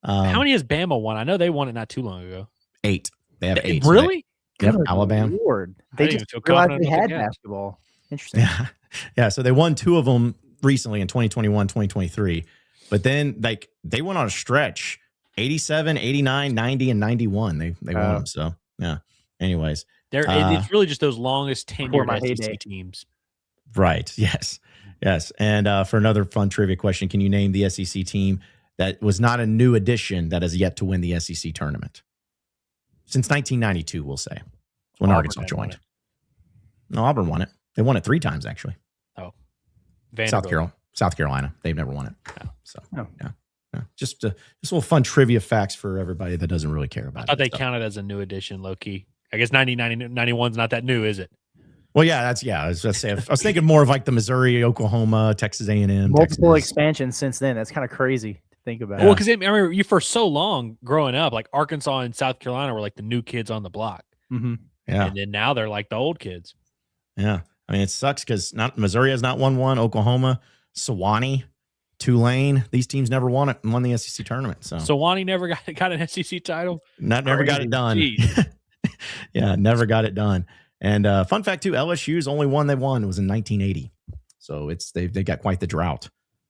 How many has Bama won? I know they won it not too long ago. 8. They have 8. Really? Yep, Alabama. Lord. They just realized they had basketball. Interesting. Yeah. Yeah. So they won 2 of them recently in 2021, 2023. But then they went on a stretch, 87, 89, 90, and 91. They won them. So yeah. Anyways. It's really just those longest tenured SEC teams. Right. Yes. Yes. And for another fun trivia question, can you name the SEC team that was not a new addition that has yet to win the SEC tournament? Since 1992, we'll say, when Arkansas joined. No, Auburn won it. They won it 3 times, actually. Oh. South Carolina. They've never won it. Oh. So, yeah. Just a little fun trivia facts for everybody that doesn't really care about it. I thought they counted as a new addition, low-key. I guess 91's not that new, is it? Well, yeah, I was thinking more of like the Missouri, Oklahoma, Texas A&M. Multiple expansions since then. That's kind of crazy to think about. Well, because I remember you for so long growing up, like Arkansas and South Carolina were like the new kids on the block. Mm-hmm. Yeah. And then now they're like the old kids. Yeah. I mean, it sucks because Missouri has not won one. Oklahoma, Sewanee, Tulane, these teams never won the SEC tournament. So Sewanee never got an SEC title? Never got it done. Yeah, never got it done. And fun fact too, LSU's only one they won was in 1980. So they got quite the drought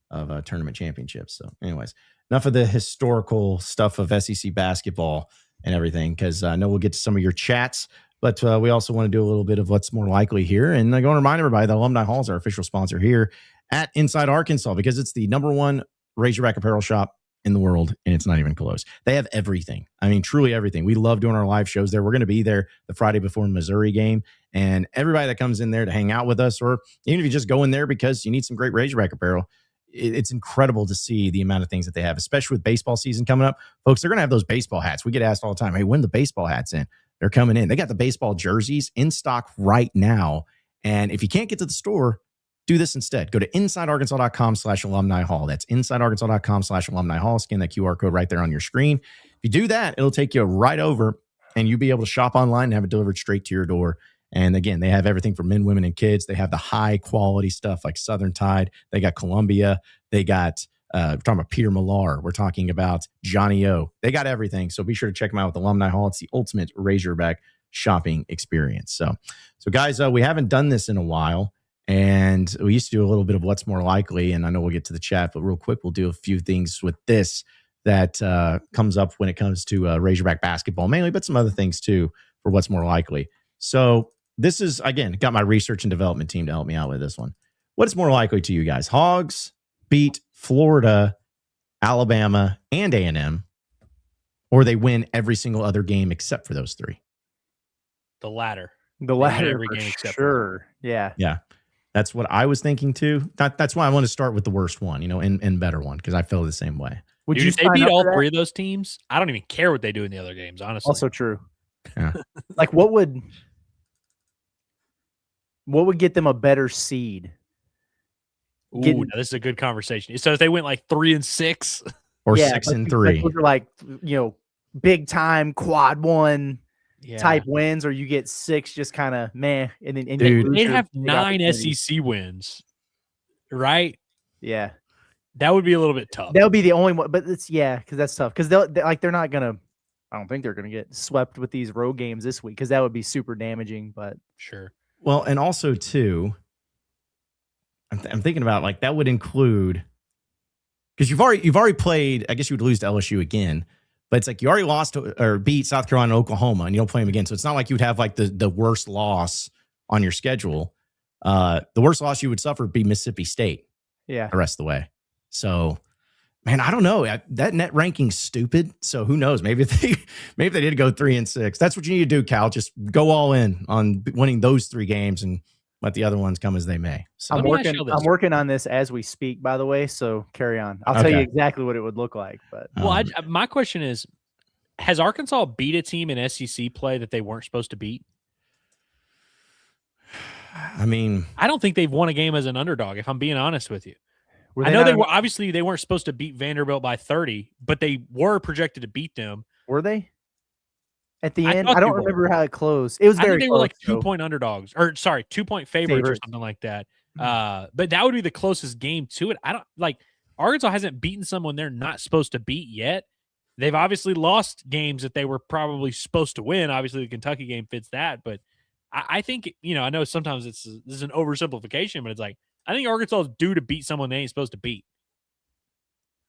of tournament championships. So anyways, enough of the historical stuff of SEC basketball and everything, because I know we'll get to some of your chats, but we also want to do a little bit of what's more likely here. And I want to remind everybody that Alumni Hall is our official sponsor here at Inside Arkansas, because it's the #1 Razorback apparel shop in the world, and it's not even close. They have everything. I mean, truly everything. We love doing our live shows there. We're going to be there the Friday before the Missouri game, and everybody that comes in there to hang out with us, or even if you just go in there because you need some great Razorback apparel, it's incredible to see the amount of things that they have, especially with baseball season coming up. Folks, they're going to have those baseball hats. We get asked all the time, hey, when the baseball hats in? They're coming in. They got the baseball jerseys in stock right now, and if you can't get to the store, do this instead. Go to insidearkansas.com/alumni hall. That's insidearkansas.com/alumni hall. Scan that QR code right there on your screen. If you do that, it'll take you right over, and you'll be able to shop online and have it delivered straight to your door. And again, they have everything for men, women, and kids. They have the high quality stuff like Southern Tide. They got Columbia. They got, we're talking about Peter Millar. We're talking about Johnny O. They got everything. So be sure to check them out with Alumni Hall. It's the ultimate Razorback shopping experience. So guys, we haven't done this in a while. And we used to do a little bit of what's more likely, and I know we'll get to the chat, but real quick, we'll do a few things with this that comes up when it comes to Razorback basketball mainly, but some other things too for what's more likely. So this is, again, got my research and development team to help me out with this one. What is more likely to you guys? Hogs beat Florida, Alabama, and A&M, or they win every single other game except for those three? The latter. The latter, every for game except sure. Yeah. Yeah. That's what I was thinking too. That's why I want to start with the worst one, and better one, because I feel the same way. Would Dude, you if they sign beat up all for that? three of those teams, I don't even care what they do in the other games, honestly. Also true. Yeah. Like what would get them a better seed? Ooh, getting- now this is a good conversation. So if they went like 3-6, Or Yeah, 6-3. Those are like, big time quad one yeah. type wins, or you get 6 just kind of meh. And then Dude, They'd they have 9 SEC wins, right? Yeah. That would be a little bit tough. That would be the only one, but it's because that's tough. Because they're not gonna. I don't think they're gonna get swept with these road games this week because that would be super damaging. But Sure. Well, and also too, I'm thinking about like that would include, because you've already played. I guess you would lose to LSU again, but it's like you already lost or beat South Carolina and Oklahoma, and you don't play them again. So it's not like you'd have like the worst loss on your schedule. The worst loss you would suffer would be Mississippi State yeah, the rest of the way. So, man, I don't know. That net ranking's stupid. So who knows? Maybe if they did go 3-6. That's what you need to do, Cal. Just go all in on winning those 3 games and let the other ones come as they may. So I'm working on this as we speak. By the way, so carry on. I'll tell you exactly what it would look like. But Well, my question is, has Arkansas beat a team in SEC play that they weren't supposed to beat? I mean, I don't think they've won a game as an underdog, if I'm being honest with you. were I know not- obviously they weren't supposed to beat Vanderbilt by 30, but they were projected to beat them. Were they at the I end? thought I don't they were. remember how it closed. It was I very think they close, were like though. 2-point underdogs, or sorry, 2-point favorites or Favorites. something like that. But that would be the closest game to it. I don't like Arkansas hasn't beaten someone they're not supposed to beat yet. They've obviously lost games that they were probably supposed to win. Obviously, the Kentucky game fits that, but I think I know sometimes this is an oversimplification, but it's like I think Arkansas is due to beat someone they ain't supposed to beat.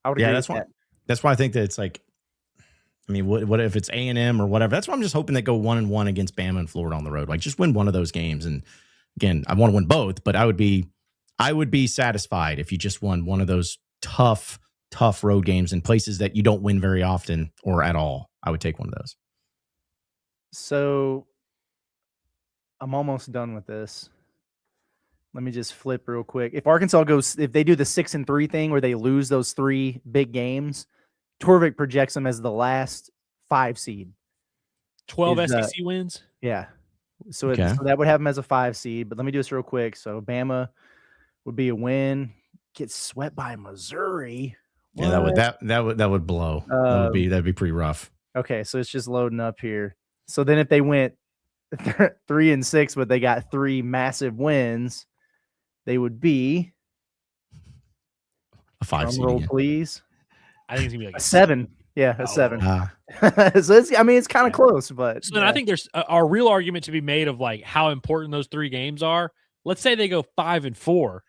I would yeah, agree that's with why. that. That's why I think that it's like, I mean, what if it's A&M or whatever? That's why I'm just hoping they go 1-1 against Bama and Florida on the road. Like, just win one of those games. And again, I want to win both, but I would be satisfied if you just won one of those tough road games in places that you don't win very often or at all. I would take one of those. So I'm almost done with this. Let me just flip real quick. If they do the 6-3 thing where they lose those 3 big games, Torvik projects them as the last 5 seed. 12 Is, SEC wins. Yeah. So, Okay. so that would have them as a 5 seed. But let me do this real quick. So Bama would be a win. Gets swept by Missouri. Yeah, that would blow. That'd be pretty rough. Okay, so it's just loading up here. So then if they went 3-6, but they got 3 massive wins, they would be A 5 seed roll, again. please. I think it's gonna be like A 7. Yeah, a Oh. 7. So it's kind of close, but So then I think there's a real argument to be made of like how important those 3 games are. Let's say they go 5-4,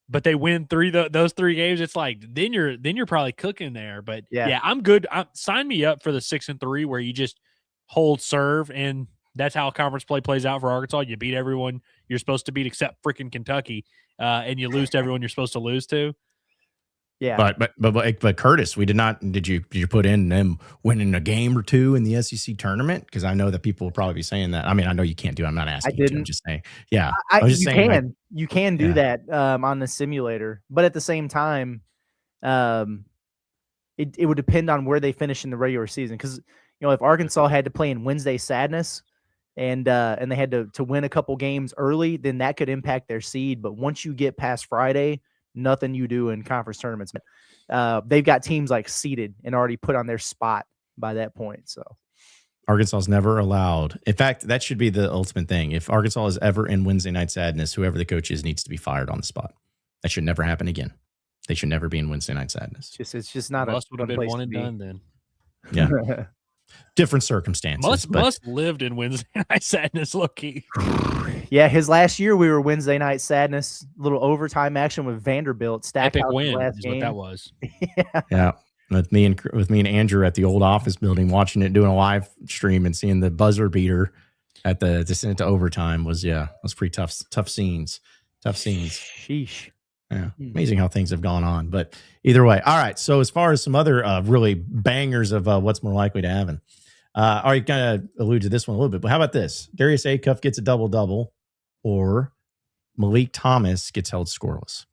but they win those 3 games. It's like then you're probably cooking there. But yeah, I'm good. Sign me up for the 6-3 where you just hold serve, and that's how conference play plays out for Arkansas. You beat everyone you're supposed to beat except freaking Kentucky, and you lose to everyone you're supposed to lose to. yeah. But Curtis, did you put in them winning a game or 2 in the SEC tournament? Because I know that people will probably be saying that. I mean, I know you can't do it. I'm not asking you to. I'm just saying. Yeah. You can do that on the simulator, but at the same time, it would depend on where they finish in the regular season. Because if Arkansas had to play in Wednesday Sadness, and they had to win a couple games early, then that could impact their seed. But once you get past Friday, nothing you do in conference tournaments. They've got teams like seeded and already put on their spot by that point. So Arkansas is never allowed. In fact, that should be the ultimate thing. If Arkansas is ever in Wednesday Night Sadness, whoever the coach is needs to be fired on the spot. That should never happen again. They should never be in Wednesday Night Sadness. it's just not Must a would have been place one to and be. done then. Yeah. Different circumstances. Must lived in Wednesday Night Sadness, low-key. Yeah, his last year we were Wednesday Night Sadness, little overtime action with Vanderbilt. Epic Stackhouse win last is game. what that was. Yeah. With me and Andrew at the old office building, watching it, doing a live stream and seeing the buzzer beater at the to send it to overtime was pretty tough scenes. Sheesh. Yeah. Amazing how things have gone on. But either way. All right. So as far as some other really bangers of what's more likely to happen. I already kind of alluded to this one a little bit, but how about this? Darius Acuff gets a double-double, or Malik Thomas gets held scoreless.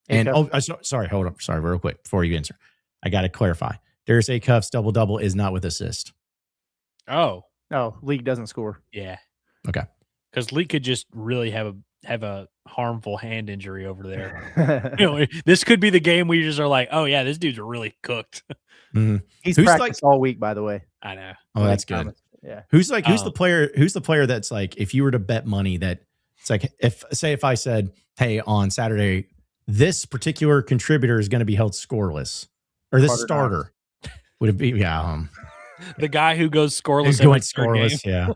And sorry, hold on. Sorry, real quick before you answer. I got to clarify. Darius Acuff's double-double is not with assist. Oh, League doesn't score. yeah. Okay. Because League could just really have a harmful hand injury over there. This could be the game where you just are like, oh yeah, this dude's really cooked. Mm-hmm. He's practiced all week, by the way. I know. Oh, that's good. Thomas. Yeah. Who's the player? Who's the player that's like, if you were to bet money that it's like, if I said, hey, on Saturday, this particular contributor is going to be held scoreless, or this starter, would it be? Yeah. The guy who goes scoreless. Going scoreless. Yeah.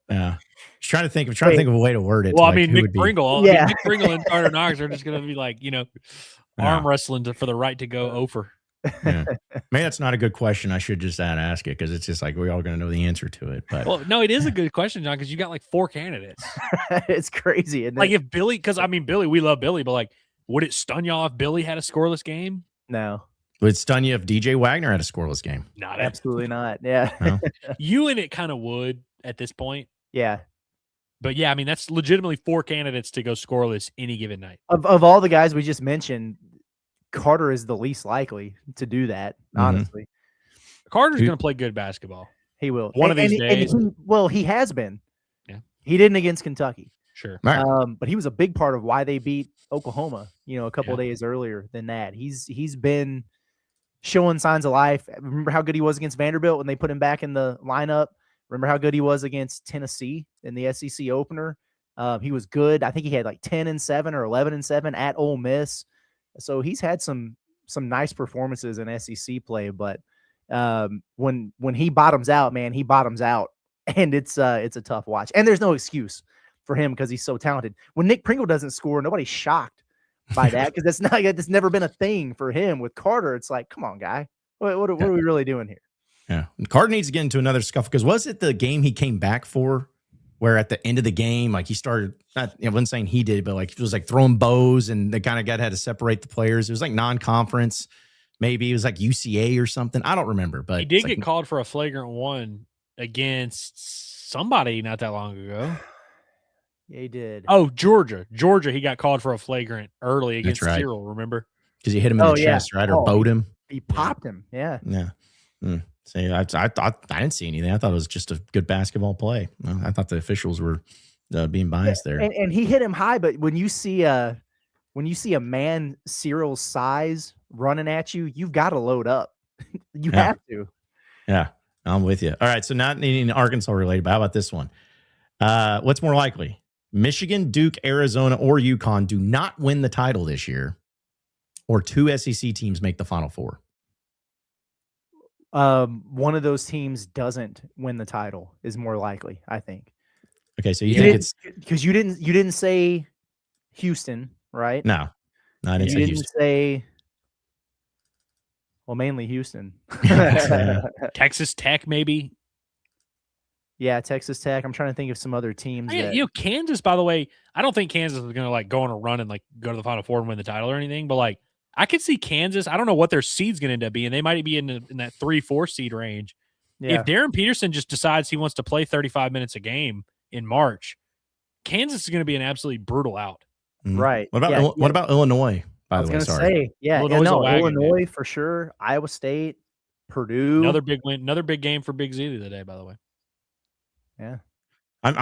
Yeah. Trying to think of a way to word it. Well, I mean, Nick Pringle. Yeah. Nick Pringle and Carter Knox are just going to be like, arm wrestling for the right to go over. Yeah. Maybe that's not a good question. I should just ask it because it's just like we're all going to know the answer to it. But well, no, it is a good question, John, because you got like 4 candidates. It's crazy. Isn't like it? if Billy, because I mean, Billy, we love Billy, but like, would it stun y'all if Billy had a scoreless game? No. Would it stun you if DJ Wagner had a scoreless game? Not absolutely not. Yeah. No? You and it kind of would at this point. Yeah. But yeah, I mean, that's legitimately 4 candidates to go scoreless any given night. Of all the guys we just mentioned, Carter is the least likely to do that, honestly. Carter's going to play good basketball. He will. One of these days. He has been. Yeah. He didn't against Kentucky. Sure. Right. But he was a big part of why they beat Oklahoma, a couple of days earlier than that. He's been showing signs of life. Remember how good he was against Vanderbilt when they put him back in the lineup? Remember how good he was against Tennessee in the SEC opener? He was good. I think he had like 10-7 or 11-7 at Ole Miss. So he's had some nice performances in SEC play, but when he bottoms out, man, he bottoms out, and it's a tough watch. And there's no excuse for him because he's so talented. When Nick Pringle doesn't score, nobody's shocked by that because that's never been a thing for him. With Carter, it's like, come on, guy, what are we really doing here? Yeah, Carter needs to get into another scuffle because was it the game he came back for? Where at the end of the game, like he started, I wasn't saying he did, but like it was like throwing bows and the kind of guy had to separate the players. It was like non-conference. Maybe it was like UCA or something. I don't remember, but he did get called for a flagrant 1 against somebody not that long ago. Yeah, he did. Oh, Georgia. He got called for a flagrant early against Cyril, remember? Because he hit him in the chest, right? Or bowed him. He popped him. Yeah. Yeah. See, I thought I didn't see anything. I thought it was just a good basketball play. I thought the officials were being biased there. And he hit him high, but when you see a man Cyril's size running at you, you've got to load up. You have to. Yeah, I'm with you. All right, so not needing Arkansas related, but how about this one? What's more likely? Michigan, Duke, Arizona, or UConn do not win the title this year, or 2 SEC teams make the Final Four. One of those teams doesn't win the title is more likely, I think. Okay, so you think it's because you didn't say Houston, right? No, I didn't say Houston. Say, well, mainly Houston. Texas Tech, maybe. Yeah, Texas Tech. I'm trying to think of some other teams. Kansas. By the way, I don't think Kansas is going to like go on a run and like go to the Final Four and win the title or anything, but like. I could see Kansas. I don't know what their seed's going to end up being. They might be in that 3-4 seed range. Yeah. If Darren Peterson just decides he wants to play 35 minutes a game in March, Kansas is going to be an absolutely brutal out. Right. What about Illinois? By the way, sorry. Illinois for sure. Iowa State, Purdue. Another big win. Another big game for Big Z the other day. By the way. Yeah.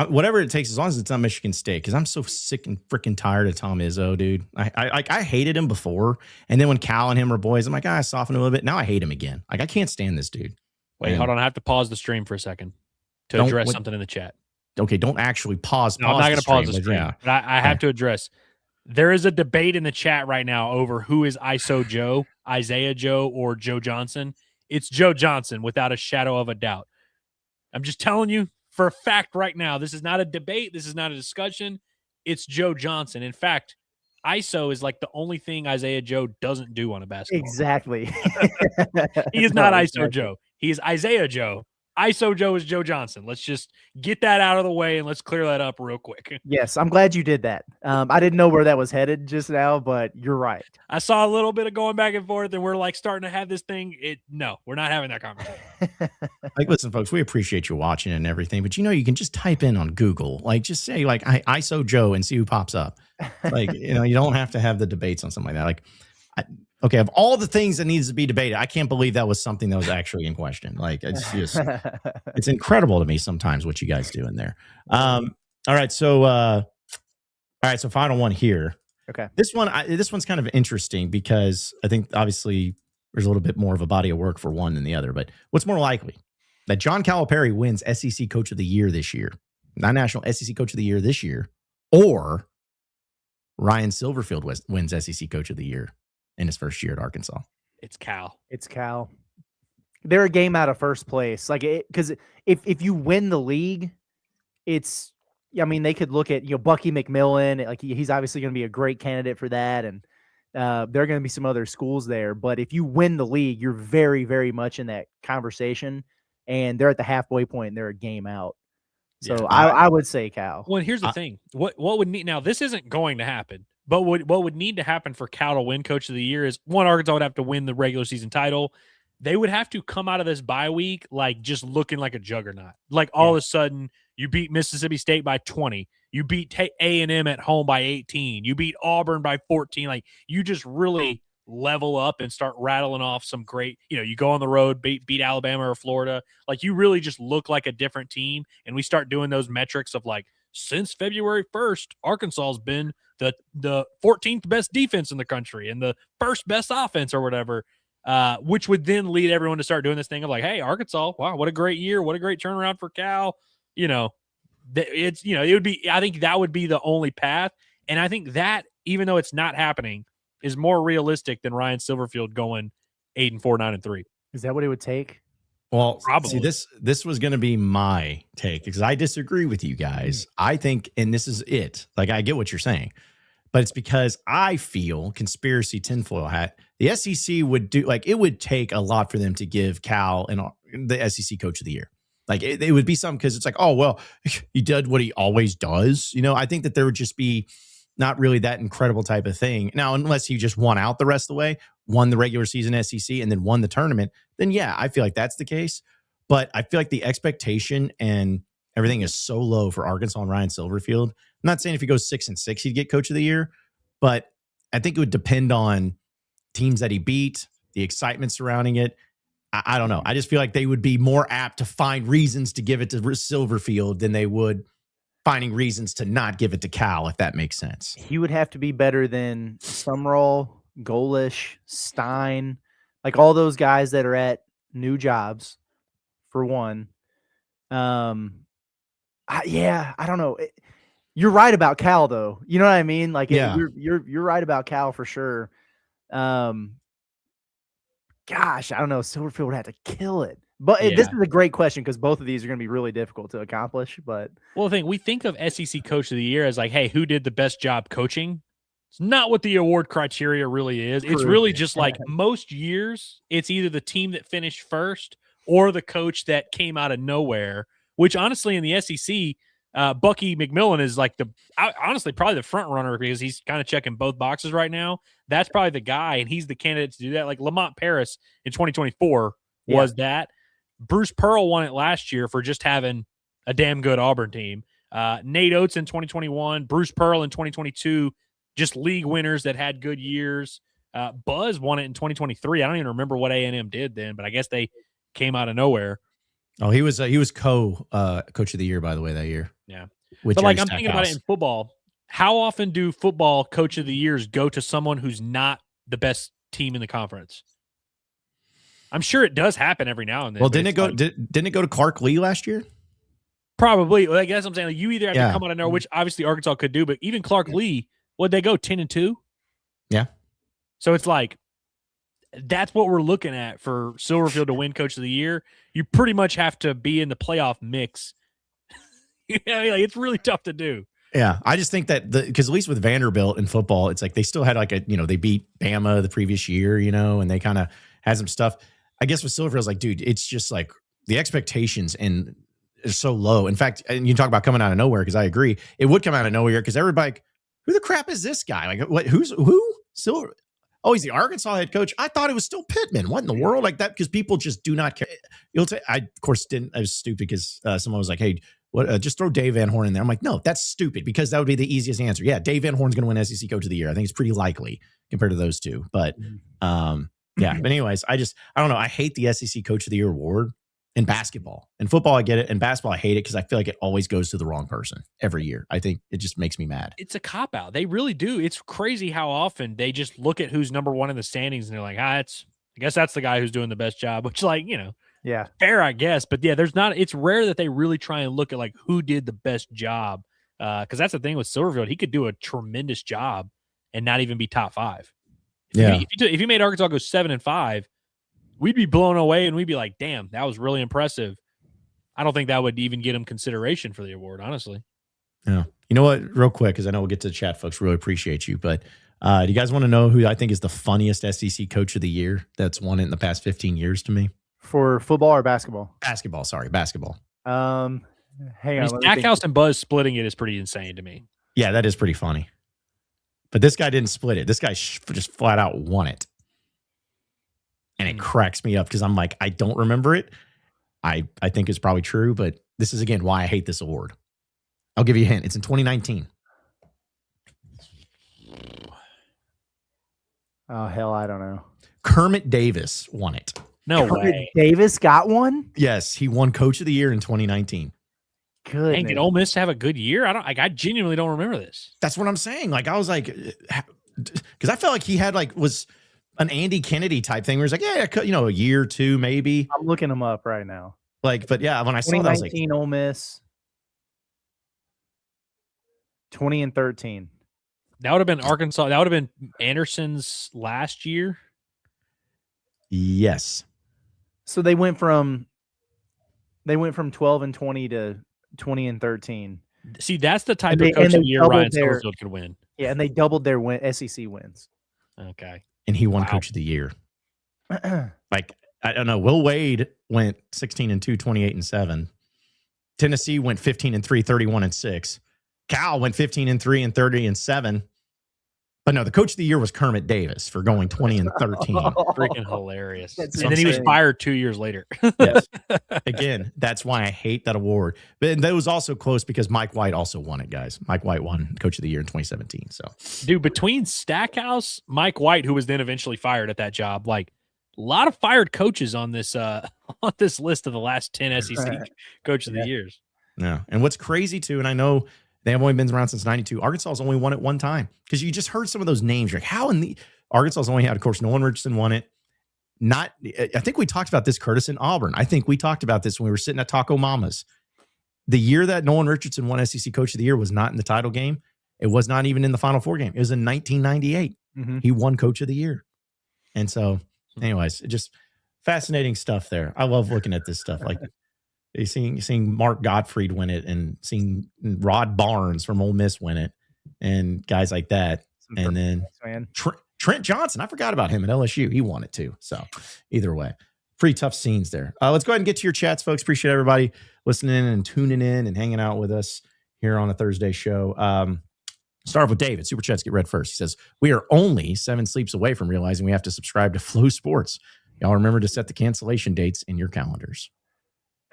Whatever it takes, as long as it's not Michigan State, because I'm so sick and freaking tired of Tom Izzo, dude. I hated him before, and then when Cal and him were boys, I'm like, I softened a little bit. Now I hate him again. Like I can't stand this dude. Wait, hold on. I have to pause the stream for a second to address something in the chat. Okay, don't actually pause. No, I'm not going to pause the stream. Yeah. But I have to address. There is a debate in the chat right now over who is ISO Joe, Isaiah Joe, or Joe Johnson. It's Joe Johnson without a shadow of a doubt. I'm just telling you. for a fact right now, this is not a debate. This is not a discussion. It's Joe Johnson. In fact, ISO is like the only thing Isaiah Joe doesn't do on a basketball. Exactly. He is not ISO Joe. He is Isaiah Joe. ISO Joe is Joe Johnson. Let's just get that out of the way and let's clear that up real quick. Yes, I'm glad you did that. I didn't know where that was headed just now, but you're right. I saw a little bit of going back and forth, and we're like starting to have this thing. No, we're not having that conversation. Like, listen, folks, we appreciate you watching and everything, but you can just type in on Google, like, just say like ISO Joe and see who pops up. Like, you don't have to have the debates on something like that. Like, okay, of all the things that needs to be debated, I can't believe that was something that was actually in question. Like, it's just, it's incredible to me sometimes what you guys do in there. All right, so final one here. Okay, this one's kind of interesting because I think obviously there's a little bit more of a body of work for one than the other. But what's more likely, that John Calipari wins SEC Coach of the Year this year, not National SEC Coach of the Year this year, or Ryan Silverfield wins SEC Coach of the Year in his first year at Arkansas? It's Cal. They're a game out of first place. Like, because if you win the league, it's, I mean, they could look at, Bucky McMillan. Like, he's obviously going to be a great candidate for that. And there are going to be some other schools there. But if you win the league, you're very, very much in that conversation. And they're at the halfway point and they're a game out. So yeah, I would say Cal. Well, here's the thing. What would need, now this isn't going to happen, but what would need to happen for Cal to win Coach of the Year is, one, Arkansas would have to win the regular season title. They would have to come out of this bye week like just looking like a juggernaut. Like all of a sudden you beat Mississippi State by 20. You beat A&M at home by 18. You beat Auburn by 14. Like, you just really level up and start rattling off some great, you go on the road, beat Alabama or Florida. Like, you really just look like a different team. And we start doing those metrics of like, since February 1st, Arkansas has been the 14th best defense in the country and the first best offense or whatever, which would then lead everyone to start doing this thing of like, hey, Arkansas, wow, what a great year. What a great turnaround for Cal. It's, it would be, I think that would be the only path. And I think that, even though it's not happening, is more realistic than Ryan Silverfield going 8-4, 9-3. Is that what it would take? Well, probably. See, this was going to be my take because I disagree with you guys. I think, and this is it, like, I get what you're saying, but it's because I feel, conspiracy tinfoil hat, the SEC would do, like, it would take a lot for them to give Cal the SEC Coach of the Year. Like, it would be something, because it's like, oh, well, he did what he always does. I think that there would just be not really that incredible type of thing. Now, unless he just won out the rest of the way, won the regular season SEC and then won the tournament, then yeah, I feel like that's the case. But I feel like the expectation and everything is so low for Arkansas and Ryan Silverfield. I'm not saying if he goes 6-6, he'd get Coach of the Year, but I think it would depend on teams that he beat, the excitement surrounding it. I don't know. I just feel like they would be more apt to find reasons to give it to Silverfield than they would finding reasons to not give it to Cal, if that makes sense. He would have to be better than Summerall, Golish, Stein, like all those guys that are at new jobs, for one. I don't know. You're right about Cal, though. You know what I mean? Like, yeah, you're right about Cal for sure. Gosh, I don't know. Silverfield would have to kill it. But this is a great question because both of these are going to be really difficult to accomplish. But we think of SEC Coach of the Year as like, hey, who did the best job coaching? It's not what the award criteria really is. True. It's really just like most years, it's either the team that finished first or the coach that came out of nowhere, which honestly in the SEC, Bucky McMillan is like honestly probably the front runner because he's kind of checking both boxes right now. That's probably the guy, and he's the candidate to do that. Like Lamont Paris in 2024 was that. Bruce Pearl won it last year for just having a damn good Auburn team. Nate Oates in 2021, Bruce Pearl in 2022, just league winners that had good years. Buzz won it in 2023. I don't even remember what A&M did then, but I guess they came out of nowhere. Oh, he was Coach of the Year, by the way, that year. Yeah. But like, I'm thinking about it in football. How often do football Coach of the Years go to someone who's not the best team in the conference? I'm sure it does happen every now and then. Well, didn't it go to Clark Lee last year? Probably. Like, that's what I'm saying. Like, you either have to come out of nowhere, which obviously Arkansas could do, but even Clark Lee, what'd they go, 10-2? Yeah. So it's like, that's what we're looking at for Silverfield to win Coach of the Year. You pretty much have to be in the playoff mix Like, it's really tough to do. Yeah, I just think that because at least with Vanderbilt in football, it's like they still had like they beat Bama the previous year, and they kind of had some stuff. I guess with Silverfield's like, dude, it's just like the expectations and is so low. In fact, and you talk about coming out of nowhere, because I agree, it would come out of nowhere because everybody, like, who the crap is this guy? Like, what? Who? Silver? Oh, he's the Arkansas head coach. I thought it was still Pittman. What in the world? Like that? Because people just do not care. I of course didn't. I was stupid because someone was like, hey, what? Just throw Dave Van Horn in there. I'm like, no, that's stupid because that would be the easiest answer. Yeah, Dave Van Horn's going to win SEC Coach of the Year. I think it's pretty likely compared to those two. But yeah. But anyways, I don't know. I hate the SEC Coach of the Year award in basketball. In football, I get it. In basketball, I hate it because I feel like it always goes to the wrong person every year. I think it just makes me mad. It's a cop out. They really do. It's crazy how often they just look at who's number one in the standings and they're like, I guess that's the guy who's doing the best job, which, like, yeah, fair, I guess. But yeah, it's rare that they really try and look at like who did the best job. Because that's the thing with Silverfield. He could do a tremendous job and not even be top 5. If you made Arkansas go 7-5, we'd be blown away and we'd be like, damn, that was really impressive. I don't think that would even get him consideration for the award, honestly. Yeah. You know what? Real quick, because I know we'll get to the chat, folks. Really appreciate you. But do you guys want to know who I think is the funniest SEC Coach of the Year that's won it in the past 15 years to me? For football or basketball? Basketball. Hang on. Stackhouse and Buzz splitting it is pretty insane to me. Yeah, that is pretty funny. But this guy didn't split it. This guy just flat out won it. And it cracks me up because I'm like, I don't remember it. I think it's probably true, but this is, again, why I hate this award. I'll give you a hint. It's in 2019. Oh, hell, I don't know. Kermit Davis won it. No Kermit way. Davis got one? Yes, he won Coach of the Year in 2019. Good. Dang, did Ole Miss have a good year? I genuinely don't remember this. That's what I'm saying. Like, I was like, because I felt like he had was an Andy Kennedy type thing where he's like, yeah, a year or two, maybe. I'm looking him up right now. Like, but yeah, when I saw that, I was like, 2019 Ole Miss. 20-13. That would have been Arkansas. That would have been Anderson's last year. Yes. So they went from 12-20 to 20-13. See, that's the type of coach of the year Ryan Silverfield could win. Yeah, and they doubled their SEC wins. Okay. And he won Coach of the Year. Like, I don't know. Will Wade went 16-2, 28-7. Tennessee went 15-3, 31-6. Cal went 15-3 and 30-7. But no, the Coach of the Year was Kermit Davis for going 20-13. Freaking hilarious. And insane. then he was fired 2 years later. Yes. Again, that's why I hate that award. But that was also close because Mike White also won it, guys. Mike White won Coach of the Year in 2017. So, dude, between Stackhouse, Mike White, who was then eventually fired at that job, like a lot of fired coaches on this list of the last 10 SEC Coach of the Years. Yeah. And what's crazy too, and I know they have only been around since 92. Arkansas has only won it one time because you just heard some of those names. You're like, how in the Arkansas has only had, of course, Nolan Richardson won it. I think we talked about this, Curtis, in Auburn. I think we talked about this when we were sitting at Taco Mama's. The year that Nolan Richardson won SEC Coach of the Year was not in the title game. It was not even in the Final Four game. It was in 1998. Mm-hmm. He won Coach of the Year. And so, anyways, just fascinating stuff there. I love looking at this stuff. Like, seeing Mark Gottfried win it and seeing Rod Barnes from Ole Miss win it and guys like that. And then Trent Johnson, I forgot about him at LSU. He won it too. So either way, pretty tough scenes there. Let's go ahead and get to your chats, folks. Appreciate everybody listening and tuning in and hanging out with us here on a Thursday show. Start off with David. Super chats get read first. He says, we are only 7 sleeps away from realizing we have to subscribe to Flow Sports. Y'all remember to set the cancellation dates in your calendars.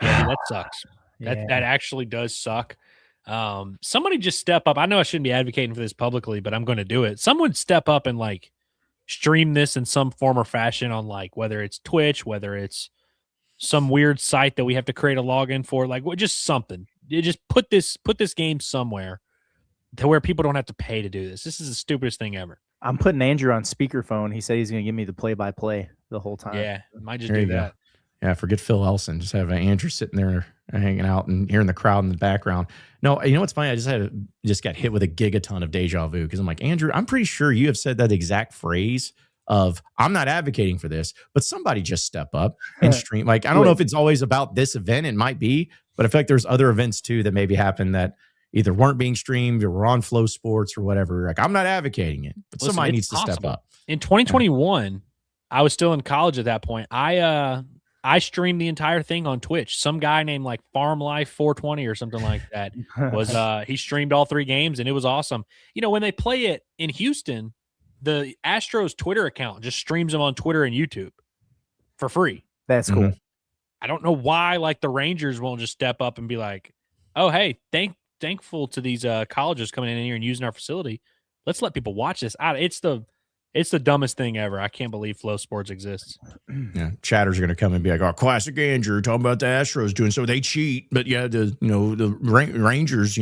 Yeah, dude, that sucks. That actually does suck. Somebody just step up. I know I shouldn't be advocating for this publicly, but I'm going to do it. Someone step up and stream this in some form or fashion on whether it's Twitch, whether it's some weird site that we have to create a login for, just something. You just put this game somewhere to where people don't have to pay to do this. This is the stupidest thing ever. I'm putting Andrew on speakerphone. He said he's going to give me the play-by-play the whole time. Yeah, might just do that. Yeah, forget Phil Elson. Just have Andrew sitting there hanging out and hearing the crowd in the background. No, you know what's funny? I just got hit with a gigaton of deja vu because I'm like, Andrew, I'm pretty sure you have said that exact phrase of, I'm not advocating for this, but somebody just step up and stream. I don't know if it's always about this event. It might be, But I feel like there's other events too that maybe happened that either weren't being streamed or were on Flow Sports or whatever. Like, I'm not advocating it, but Listen, somebody it's needs to step possible. up. In 2021, I was still in college at that point. I streamed the entire thing on Twitch. Some guy named like Farm Life 420 or something like that was he streamed all 3 games, and it was awesome. You know, when they play it in Houston, the Astros Twitter account just streams them on Twitter and YouTube for free. That's cool. I don't know why like the Rangers won't just step up and be like, oh, hey, thankful to these colleges coming in here and using our facility. Let's let people watch this. It's the dumbest thing ever. I can't believe Flow Sports exists. Yeah, chatters are going to come and be like, "Oh, classic Andrew talking about the Astros doing so they cheat, but yeah, the Rangers,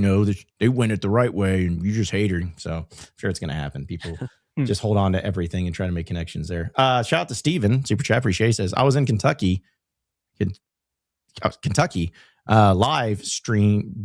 they win it the right way, and you just hate her." So I'm sure it's going to happen. People just hold on to everything and try to make connections there. Shout out to Steven, Super Chat Appreciate says, I was in Kentucky, live stream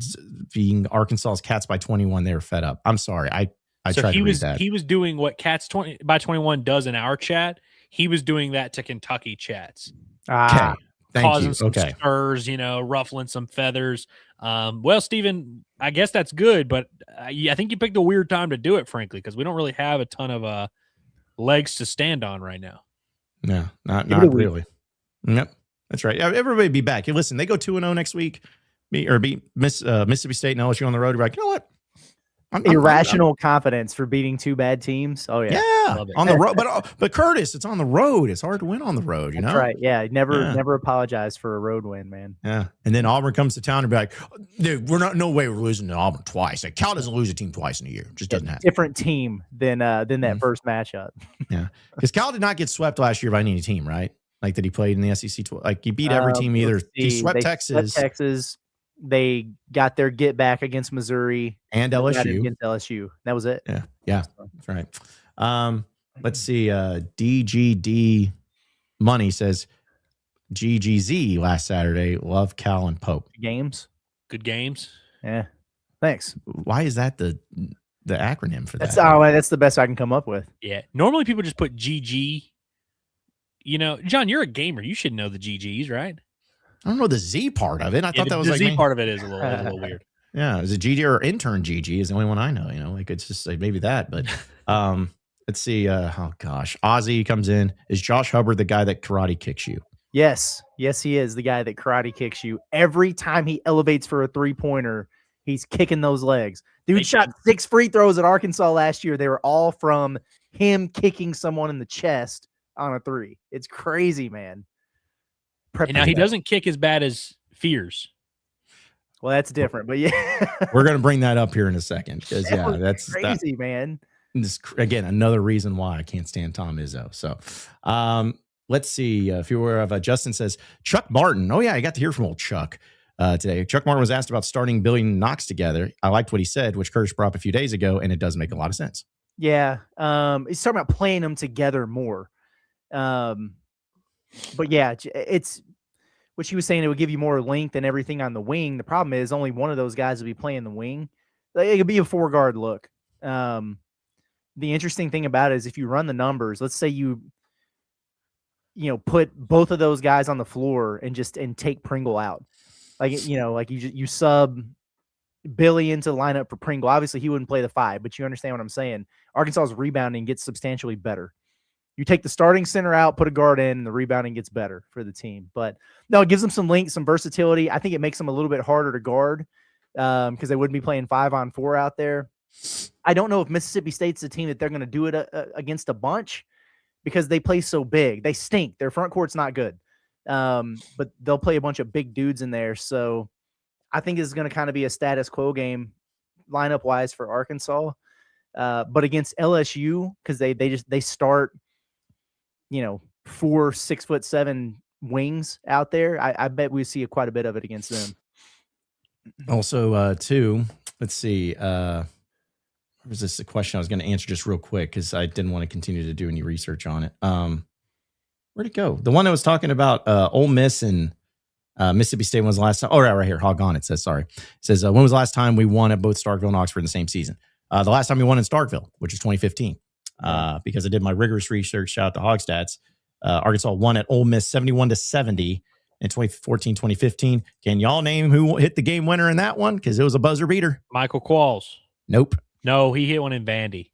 being Arkansas's Cats by 21. They were fed up. I'm sorry. I tried to read that. He was doing what Cats 20 by 21 does in our chat. He was doing that to Kentucky chats. Okay. Causing some stirs, ruffling some feathers. Well, Steven, I guess that's good, but I think you picked a weird time to do it, frankly, because we don't really have a ton of legs to stand on right now. No, not really. Yep, that's right. Everybody be back. Hey, listen, they go 2-0 next week. Beat Mississippi State and LSU on the road. You're like, you know what? Irrational confidence for beating 2 bad teams. Oh yeah, on the road. But Curtis, it's on the road. It's hard to win on the road. That's right. Yeah, never apologize for a road win, man. Yeah, and then Auburn comes to town and be like, dude, no way we're losing to Auburn twice. Like, Cal doesn't lose a team twice in a year. It just doesn't happen. Different team than that first matchup. Yeah, because Cal did not get swept last year by any team, right? Like that he played in the SEC. Like he beat every team either. He swept Texas. They got their get back against Missouri and LSU. Against LSU. That was it. Yeah, that's right. Let's see. DGD Money says GGZ last Saturday. Love Cal and Pope. Good games. Yeah. Thanks. Why is that the acronym for that? That's the best I can come up with. Yeah. Normally people just put GG. John, you're a gamer. You should know the GGs, right? I don't know the Z part of it. I thought that was the like Z part of it is a little weird. Yeah, is it GG or intern GG is the only one I know. Like it's just like maybe that. But let's see. Oh gosh, Ozzy comes in. Is Josh Hubbard the guy that karate kicks you? Yes, he is the guy that karate kicks you. Every time he elevates for a 3-pointer, he's kicking those legs. Dude shot 6 free throws at Arkansas last year. They were all from him kicking someone in the chest on a 3. It's crazy, man. And now he doesn't kick as bad as Fears. Well, that's different, but yeah. We're going to bring that up here in a second. Because, that's crazy, man. This, again, another reason why I can't stand Tom Izzo. So let's see. If you're aware of Justin says, Chuck Martin. Oh, yeah, I got to hear from old Chuck today. Chuck Martin was asked about starting Billy and Knox together. I liked what he said, which Curtis brought up a few days ago, and it does make a lot of sense. Yeah. He's talking about playing them together more. But yeah, it's what she was saying. It would give you more length and everything on the wing. The problem is only one of those guys would be playing the wing. It could be a 4-guard look. The interesting thing about it is if you run the numbers, let's say you put both of those guys on the floor and take Pringle out. You sub Billy into the lineup for Pringle. Obviously he wouldn't play the 5, but you understand what I'm saying. Arkansas's rebounding gets substantially better. You take the starting center out, put a guard in, and the rebounding gets better for the team. But no, it gives them some length, some versatility. I think it makes them a little bit harder to guard because they wouldn't be playing 5-on-4 out there. I don't know if Mississippi State's the team that they're going to do it against a bunch because they play so big. They stink. Their front court's not good. But they'll play a bunch of big dudes in there. So I think it's going to kind of be a status quo game lineup-wise for Arkansas. But against LSU, because they start – 4 6'7" wings out there. I bet we see quite a bit of it against them. Also, too, let's see. Was this a question I was going to answer just real quick because I didn't want to continue to do any research on it. Where'd it go? The one that was talking about Ole Miss and Mississippi State. When was the last time? Oh, right here. Hog on. It says, sorry. It says, when was the last time we won at both Starkville and Oxford in the same season? The last time we won in Starkville, which is 2015. Because I did my rigorous research. Shout out to Hogstats. Arkansas won at Ole Miss 71-70. in 2014, 2015. Can y'all name who hit the game winner in that one? Because it was a buzzer beater. Michael Qualls. Nope. No, he hit one in Vandy.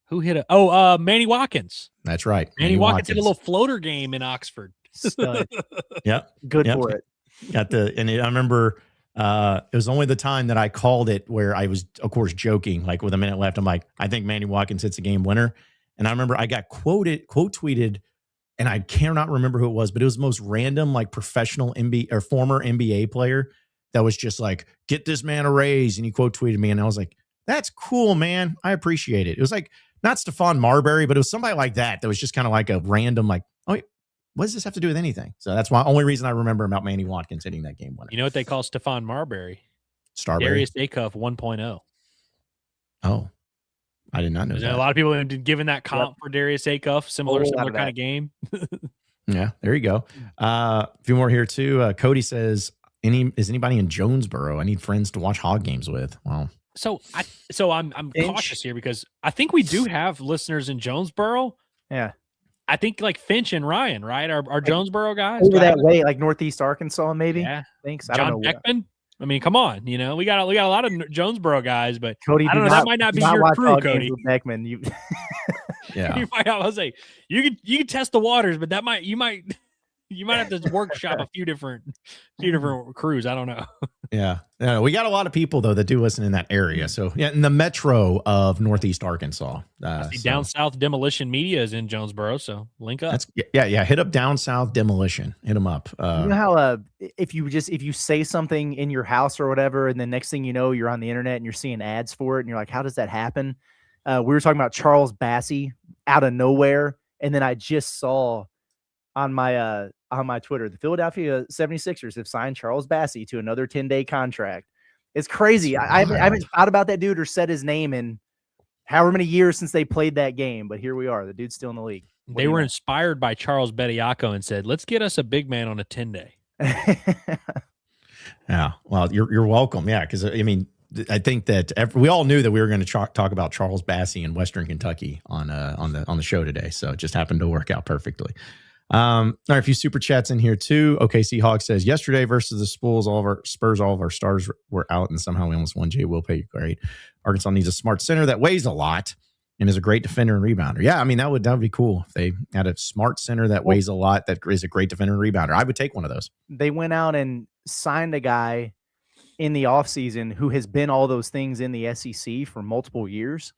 Who hit it? Manny Watkins. That's right. Manny Watkins hit a little floater game in Oxford. Stud. Yep. Good for it. I remember it was only the time that I called it where I was, of course, joking. Like with a minute left, I'm like, I think Manny Watkins hits a game winner. And I remember I got quote tweeted, and I cannot remember who it was, but it was the most random, like professional NBA or former NBA player that was just like, get this man a raise. And he quote tweeted me. And I was like, that's cool, man. I appreciate it. It was like, not Stephon Marbury, but it was somebody like that was just kind of like a random, like, oh, what does this have to do with anything? So that's my only reason I remember about Manny Watkins hitting that game winner. You know what they call Stephon Marbury? Starbury. Darius Acuff 1.0. Oh, I did not know that. A lot of people have been given that comp for Darius Acuff, similar kind of game. Yeah, there you go. A few more here too. Cody says, is anybody in Jonesboro? I need friends to watch Hog games with. Well, So I'm cautious here because I think we do have listeners in Jonesboro. Yeah. I think like Finch and Ryan, right? Are Jonesboro guys. Over that way, like Northeast Arkansas, maybe. Yeah. Thanks. John Beckman. I mean, come on, we got a lot of Jonesboro guys, but Cody, I don't know. That might not be your crew, Cody. Beckman, yeah. I was like, you can test the waters, but you might have to workshop a few different crews. I don't know. Yeah. We got a lot of people though that do listen in that area. So yeah, in the metro of Northeast Arkansas. Down South Demolition Media is in Jonesboro, so link up. Yeah. Hit up Down South Demolition. Hit them up. You know how if you say something in your house or whatever, and then next thing you know, you're on the internet and you're seeing ads for it, and you're like, how does that happen? We were talking about Charles Bassey out of nowhere, and then I just saw on my Twitter, the Philadelphia 76ers have signed Charles Bassey to another 10-day contract. It's crazy. I haven't thought about that dude or said his name in however many years since they played that game, but here we are. The dude's still in the league. They were inspired by Charles Bediako and said, let's get us a big man on a 10-day. Yeah. Well, you're welcome. Yeah. Because, I mean, I think that we all knew that we were going to talk about Charles Bassey in Western Kentucky on the show today. So it just happened to work out perfectly. All right, a few super chats in here too. OKC Hog says, yesterday versus the Spurs, all of our stars were out, and somehow we almost won. Jay will pay great. Arkansas needs a smart center that weighs a lot and is a great defender and rebounder. Yeah, I mean that would be cool if they had a smart center that weighs a lot that is a great defender and rebounder. I would take one of those. They went out and signed a guy in the offseason who has been all those things in the SEC for multiple years.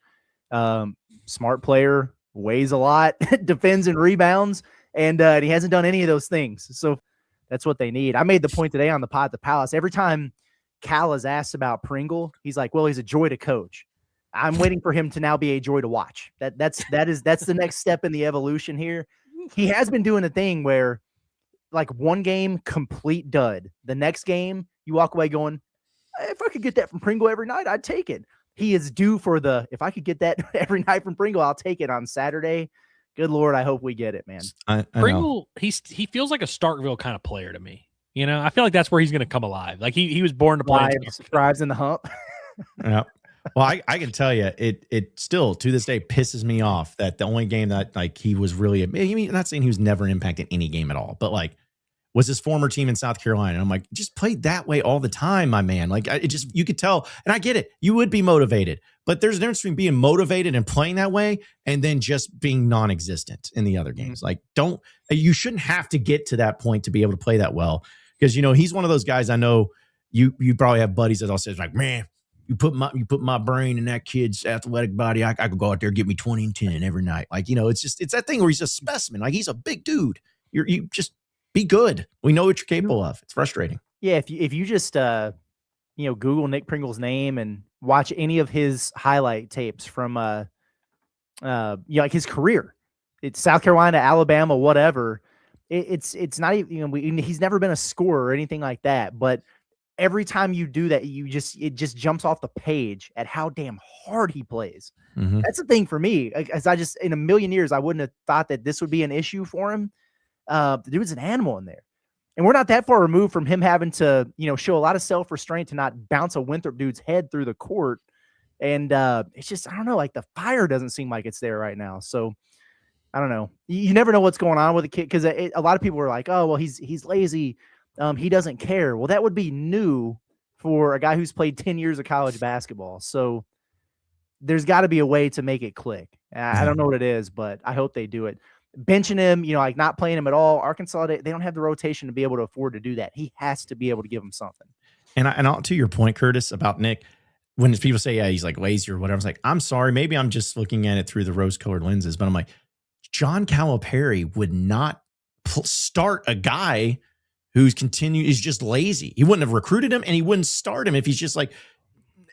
Smart player, weighs a lot, defends and rebounds. And he hasn't done any of those things. So that's what they need. I made the point today on the pod at the Palace. Every time Cal is asked about Pringle, he's like, well, he's a joy to coach. I'm waiting for him to now be a joy to watch. That's the next step in the evolution here. He has been doing a thing where like one game, complete dud. The next game, you walk away going, if I could get that from Pringle every night, I'd take it. He is due for if I could get that every night from Pringle, I'll take it on Saturday. Good Lord, I hope we get it, man. I Pringle, he feels like a Starkville kind of player to me. I feel like that's where he's going to come alive. Like he was born to play. Thrives in the hump. Yeah. Well, I can tell you, it still to this day pisses me off that the only game that like he was really, I mean, I'm not saying he was never impacted any game at all, but like was his former team in South Carolina. And I'm like, just played that way all the time, my man. Like you could tell, and I get it. You would be motivated, but there's a difference between being motivated and playing that way and then just being non-existent in the other games. Like you shouldn't have to get to that point to be able to play that well. Because, he's one of those guys I know you probably have buddies that all says like, man, you put my brain in that kid's athletic body. I could go out there and get me 20 and 10 every night. Like, it's that thing where he's a specimen. Like he's a big dude. You just be good. We know what you're capable of. It's frustrating. Yeah. If you just, Google Nick Pringle's name and watch any of his highlight tapes from, like his career, it's South Carolina, Alabama, whatever. It's not even, he's never been a scorer or anything like that, but every time you do that, it just jumps off the page at how damn hard he plays. Mm-hmm. That's the thing for me. As in a million years, I wouldn't have thought that this would be an issue for him. The dude's an animal in there. And we're not that far removed from him having to, show a lot of self-restraint to not bounce a Winthrop dude's head through the court. And it's just, I don't know, like the fire doesn't seem like it's there right now. So I don't know. You never know what's going on with a kid because a lot of people were like, "Oh, well, he's lazy. He doesn't care." Well, that would be new for a guy who's played 10 years of college basketball. So there's got to be a way to make it click. I don't know what it is, but I hope they do it. Benching him, like not playing him at all. Arkansas, they don't have the rotation to be able to afford to do that. He has to be able to give them something. And to your point, Curtis, about Nick, when people say, yeah, he's like lazy or whatever, I was like, I'm sorry, maybe I'm just looking at it through the rose-colored lenses, but I'm like, John Calipari would not start a guy who's just lazy. He wouldn't have recruited him, and he wouldn't start him if he's just like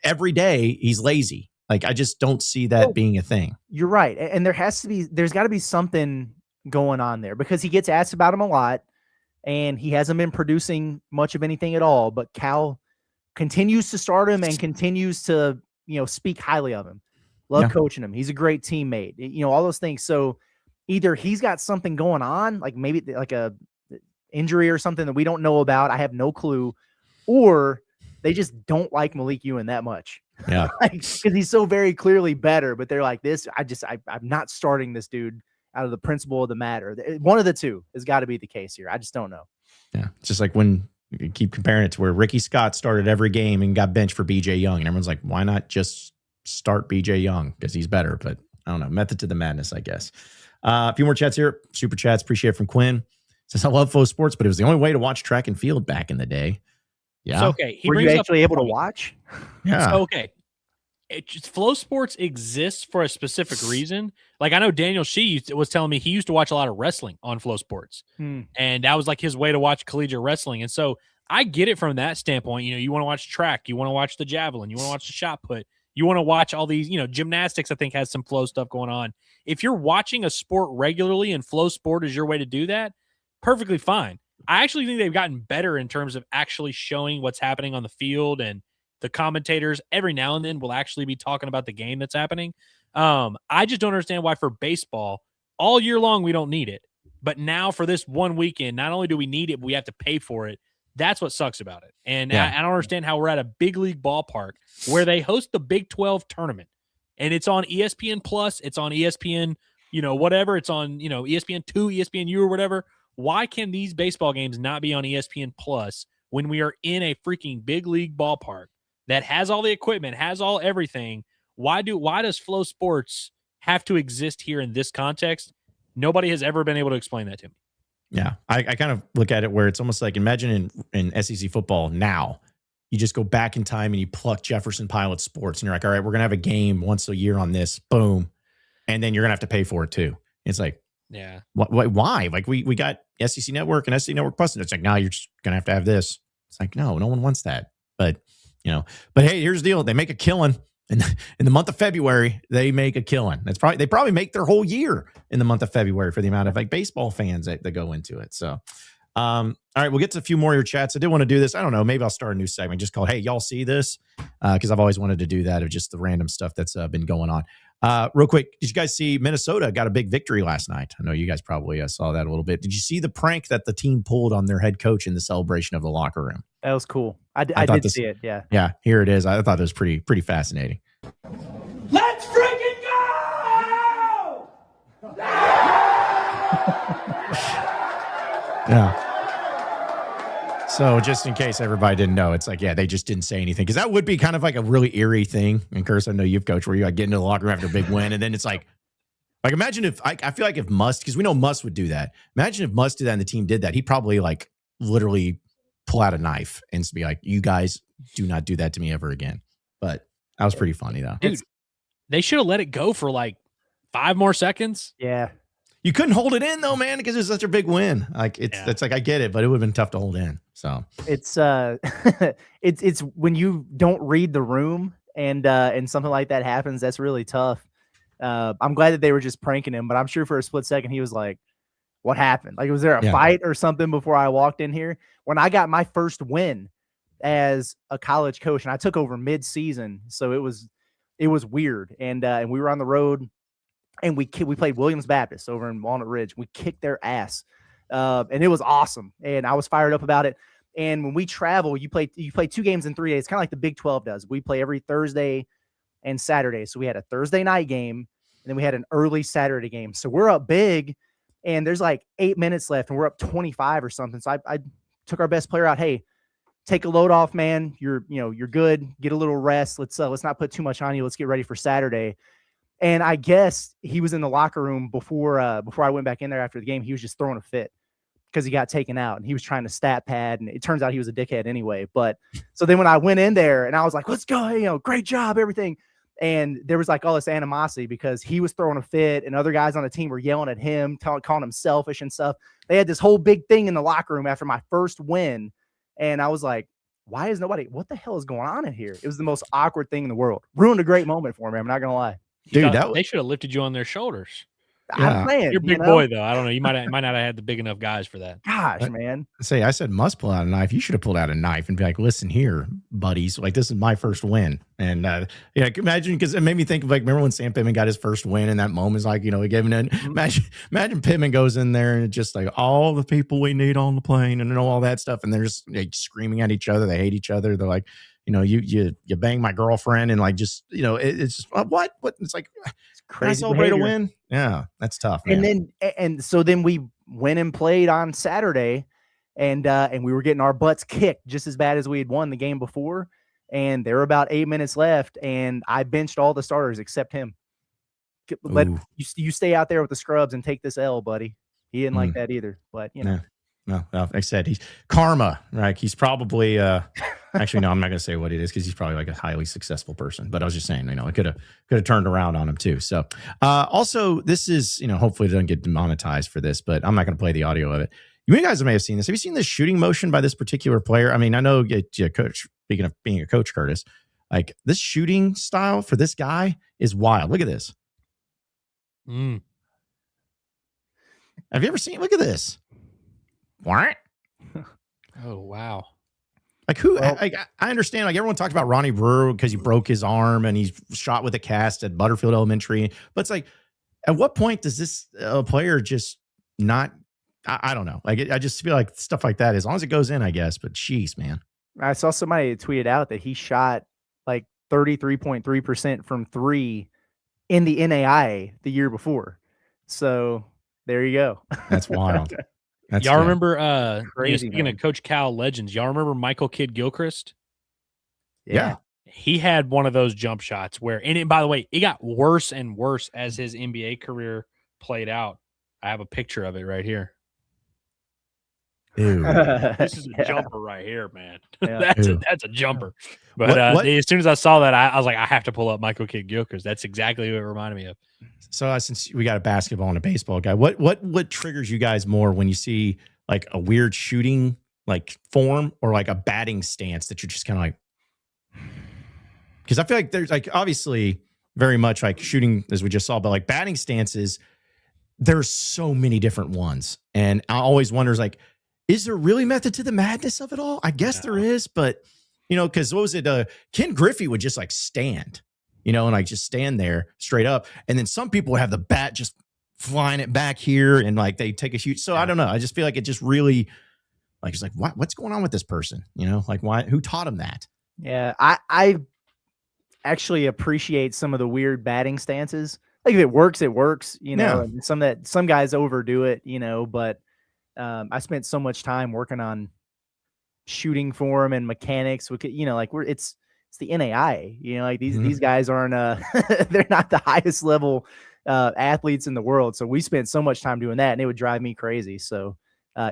every day he's lazy. Like, I just don't see that being a thing. You're right. And there's got to be something going on there because he gets asked about him a lot and he hasn't been producing much of anything at all, but Cal continues to start him and continues to, speak highly of him. Love coaching him. He's a great teammate, all those things. So either he's got something going on, like maybe like a injury or something that we don't know about. I have no clue. Or they just don't like Malik Ewing that much. Yeah. Because he's so very clearly better, but they're like this. I'm not starting this dude out of the principle of the matter. One of the two has got to be the case here. I just don't know. Yeah. It's just like when you keep comparing it to where Ricky Scott started every game and got benched for BJ Young. And everyone's like, why not just start BJ Young? Because he's better. But I don't know. Method to the madness, I guess. A few more chats here. Super chats. Appreciate it from Quinn. Says, I love Flow Sports, but it was the only way to watch track and field back in the day. Yeah. So, okay. Were you actually able to watch? Yeah. So, okay. Flow Sports exists for a specific reason. Like, I know Daniel Shee was telling me he used to watch a lot of wrestling on Flow Sports. And that was like his way to watch collegiate wrestling. And so I get it from that standpoint. You want to watch track. You want to watch the javelin. You want to watch the shot put. You want to watch all these, gymnastics, I think, has some flow stuff going on. If you're watching a sport regularly and Flow Sport is your way to do that, perfectly fine. I actually think they've gotten better in terms of actually showing what's happening on the field, and the commentators every now and then will actually be talking about the game that's happening. I just don't understand why for baseball all year long we don't need it, but now for this one weekend, not only do we need it, but we have to pay for it. That's what sucks about it. And I don't understand how we're at a big league ballpark where they host the Big 12 tournament, and it's on ESPN Plus, it's on ESPN, whatever, it's on, ESPN 2, ESPNU or whatever. Why can these baseball games not be on ESPN Plus when we are in a freaking big league ballpark that has all the equipment, has all everything? Why does Flow Sports have to exist here in this context? Nobody has ever been able to explain that to me. Yeah. I kind of look at it where it's almost like, imagine in SEC football now, you just go back in time and you pluck Jefferson Pilot Sports and you're like, all right, we're going to have a game once a year on this, boom. And then you're going to have to pay for it too. It's like, yeah, why? Like we got SEC Network and SEC Network Plus, and it's like, now you're just going to have this. It's like, no one wants that. But, but hey, here's the deal. They make a killing. In the month of February, they make a killing. They probably make their whole year in the month of February for the amount of like baseball fans that go into it. So, all right, we'll get to a few more of your chats. I did want to do this. I don't know. Maybe I'll start a new segment just called, hey, y'all see this? Because I've always wanted to do that of just the random stuff that's been going on. Real quick, did you guys see Minnesota got a big victory last night? I know you guys probably saw that a little bit. Did you see the prank that the team pulled on their head coach in the celebration of the locker room? That was cool. I did see it. Yeah. Yeah. Here it is. I thought it was pretty fascinating. Let's freaking go! Yeah. So just in case everybody didn't know, it's like, yeah, they just didn't say anything. Because that would be kind of like a really eerie thing. And Curtis, I know you've coached where you like get into the locker room after a big win. And then it's like imagine if I feel like if Must, because we know Must would do that. Imagine if Must did that and the team did that. He'd probably like literally pull out a knife and be like, you guys do not do that to me ever again. But that was pretty funny though. Dude, they should have let it go for like 5 more seconds. Yeah. You couldn't hold it in though, man, because it was such a big win. Like it's like, I get it, but it would have been tough to hold in. So it's it's when you don't read the room and something like that happens, that's really tough. I'm glad that they were just pranking him, but I'm sure for a split second he was like, what happened? Like, was there a fight or something before I walked in here? When I got my first win as a college coach, and I took over mid-season, so it was weird. And we were on the road, and we played Williams Baptist over in Walnut Ridge. We kicked their ass, and it was awesome. And I was fired up about it. And when we travel, you play 2 games in 3 days, kind of like the Big 12 does. We play every Thursday and Saturday. So we had a Thursday night game, and then we had an early Saturday game. So we're up big, and there's like 8 minutes left, and we're up 25 or something. So I took our best player out. Hey, take a load off, man. You're good. Get a little rest. Let's not put too much on you. Let's get ready for Saturday. And I guess he was in the locker room before I went back in there after the game. He was just throwing a fit because he got taken out, and he was trying to stat pad, and it turns out he was a dickhead anyway. But so then when I went in there and I was like, let's go, great job, everything. And there was like all this animosity because he was throwing a fit and other guys on the team were yelling at him, calling him selfish and stuff. They had this whole big thing in the locker room after my first win. And I was like, why is nobody, what the hell is going on in here? It was the most awkward thing in the world. Ruined a great moment for me. I'm not going to lie. Dude, they should have lifted you on their shoulders. Yeah. I'm saying, You're a big boy, though. I don't know. You might not have had the big enough guys for that. Gosh, man. I said must pull out a knife. You should have pulled out a knife and be like, listen here, buddies. Like, this is my first win. And imagine, because it made me think of, like, remember when Sam Pittman got his first win in that moment? It's like, he gave it. Imagine Pittman goes in there and it's just like all the people we need on the plane and all that stuff. And they're just like screaming at each other. They hate each other. They're like, you bang my girlfriend, and like, just, it's just, what? It's like, it's crazy. Celebrate a win. Yeah, that's tough, man. And so then we went and played on Saturday, and we were getting our butts kicked just as bad as we had won the game before. And there were about 8 minutes left, and I benched all the starters except him. Let you stay out there with the scrubs and take this L, buddy. He didn't like that either, but No, like I said, he's karma, right? He's probably actually, no, I'm not going to say what it is because he's probably like a highly successful person. But I was just saying, it could have turned around on him too. So also, this is, hopefully it doesn't get demonetized for this, but I'm not going to play the audio of it. You guys may have seen this. Have you seen this shooting motion by this particular player? I mean, I know, coach, speaking of being a coach, Curtis, like this shooting style for this guy is wild. Look at this. Have you ever seen? Look at this. What? Oh, wow. Like who? I understand. Like everyone talked about Ronnie Brewer because he broke his arm and he's shot with a cast at Butterfield Elementary. But it's like, at what point does this player just not? I don't know. Like I just feel like stuff like that, as long as it goes in, I guess. But jeez, man. I saw somebody tweeted out that he shot like 33.3% from three in the NAIA the year before. So there you go. That's wild. Y'all remember, crazy, speaking of Coach Cal legends, y'all remember Michael Kidd Gilchrist? Yeah. He had one of those jump shots and by the way, it got worse and worse as his NBA career played out. I have a picture of it right here. Ew. This is a jumper right here, man. Yeah. That's a jumper. But as soon as I saw that, I was like, I have to pull up Michael Kidd Gilchrist. That's exactly what it reminded me of. So since we got a basketball and a baseball guy, what triggers you guys more when you see like a weird shooting like form or like a batting stance that you're just kind of like? Because I feel like there's like obviously very much like shooting as we just saw, but like batting stances, there's so many different ones, and I always wonder like, is there really method to the madness of it all? I guess there is, but because what was it? Ken Griffey would just like stand. And like just stand there straight up. And then some people have the bat just flying it back here and like they take a shoot. So I don't know. I just feel like it just really like, it's like, what's going on with this person? Like why, who taught him that? Yeah. I actually appreciate some of the weird batting stances. Like if it works, it works, and some guys overdo it, but I spent so much time working on shooting form and mechanics. Like it's the NAIA, like these guys aren't, they're not the highest level athletes in the world. So we spent so much time doing that and it would drive me crazy. So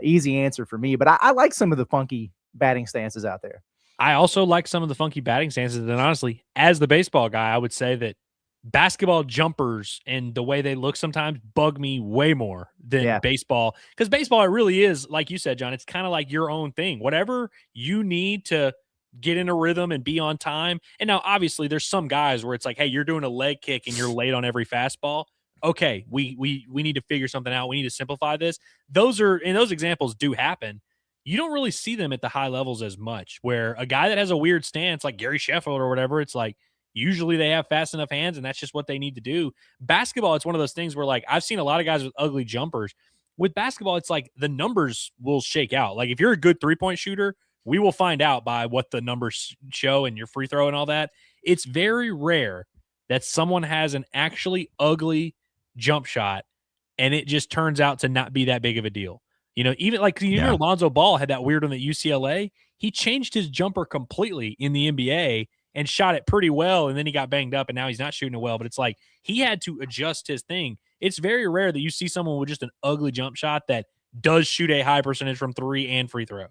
easy answer for me, but I like some of the funky batting stances out there. I also like some of the funky batting stances. And honestly, as the baseball guy, I would say that basketball jumpers and the way they look sometimes bug me way more than baseball. Because baseball, it really is, like you said, John, it's kind of like your own thing. Whatever you need to get in a rhythm and be on time. And now, obviously, there's some guys where it's like, hey, you're doing a leg kick and you're late on every fastball. Okay, we need to figure something out. We need to simplify this. Those examples do happen. You don't really see them at the high levels as much, where a guy that has a weird stance like Gary Sheffield or whatever, it's like usually they have fast enough hands and that's just what they need to do. Basketball, it's one of those things where like I've seen a lot of guys with ugly jumpers. With basketball, it's like the numbers will shake out. Like if you're a good three-point shooter, we will find out by what the numbers show and your free throw and all that. It's very rare that someone has an actually ugly jump shot and it just turns out to not be that big of a deal. You know, even like Lonzo Ball had that weird one at UCLA. He changed his jumper completely in the NBA and shot it pretty well, and then he got banged up, and now he's not shooting it well. But it's like he had to adjust his thing. It's very rare that you see someone with just an ugly jump shot that does shoot a high percentage from 3 and free throw.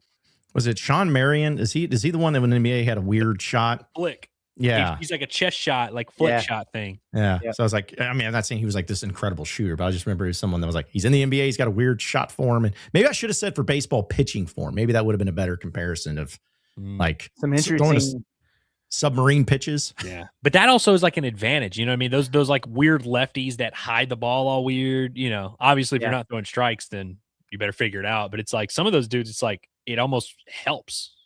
Was it Sean Marion? Is he the one that in the NBA had a weird shot? Flick. Yeah. He's like a chest shot, like flick shot thing. Yeah. So I was like, I mean, I'm not saying he was like this incredible shooter, but I just remember he was someone that was like, he's in the NBA, he's got a weird shot form. And maybe I should have said for baseball pitching form. Maybe that would have been a better comparison of like some interesting submarine pitches. Yeah. But that also is like an advantage. You know what I mean? Those like weird lefties that hide the ball all weird, you know, obviously if you're not throwing strikes, then you better figure it out. But it's like some of those dudes, it's like, it almost helps.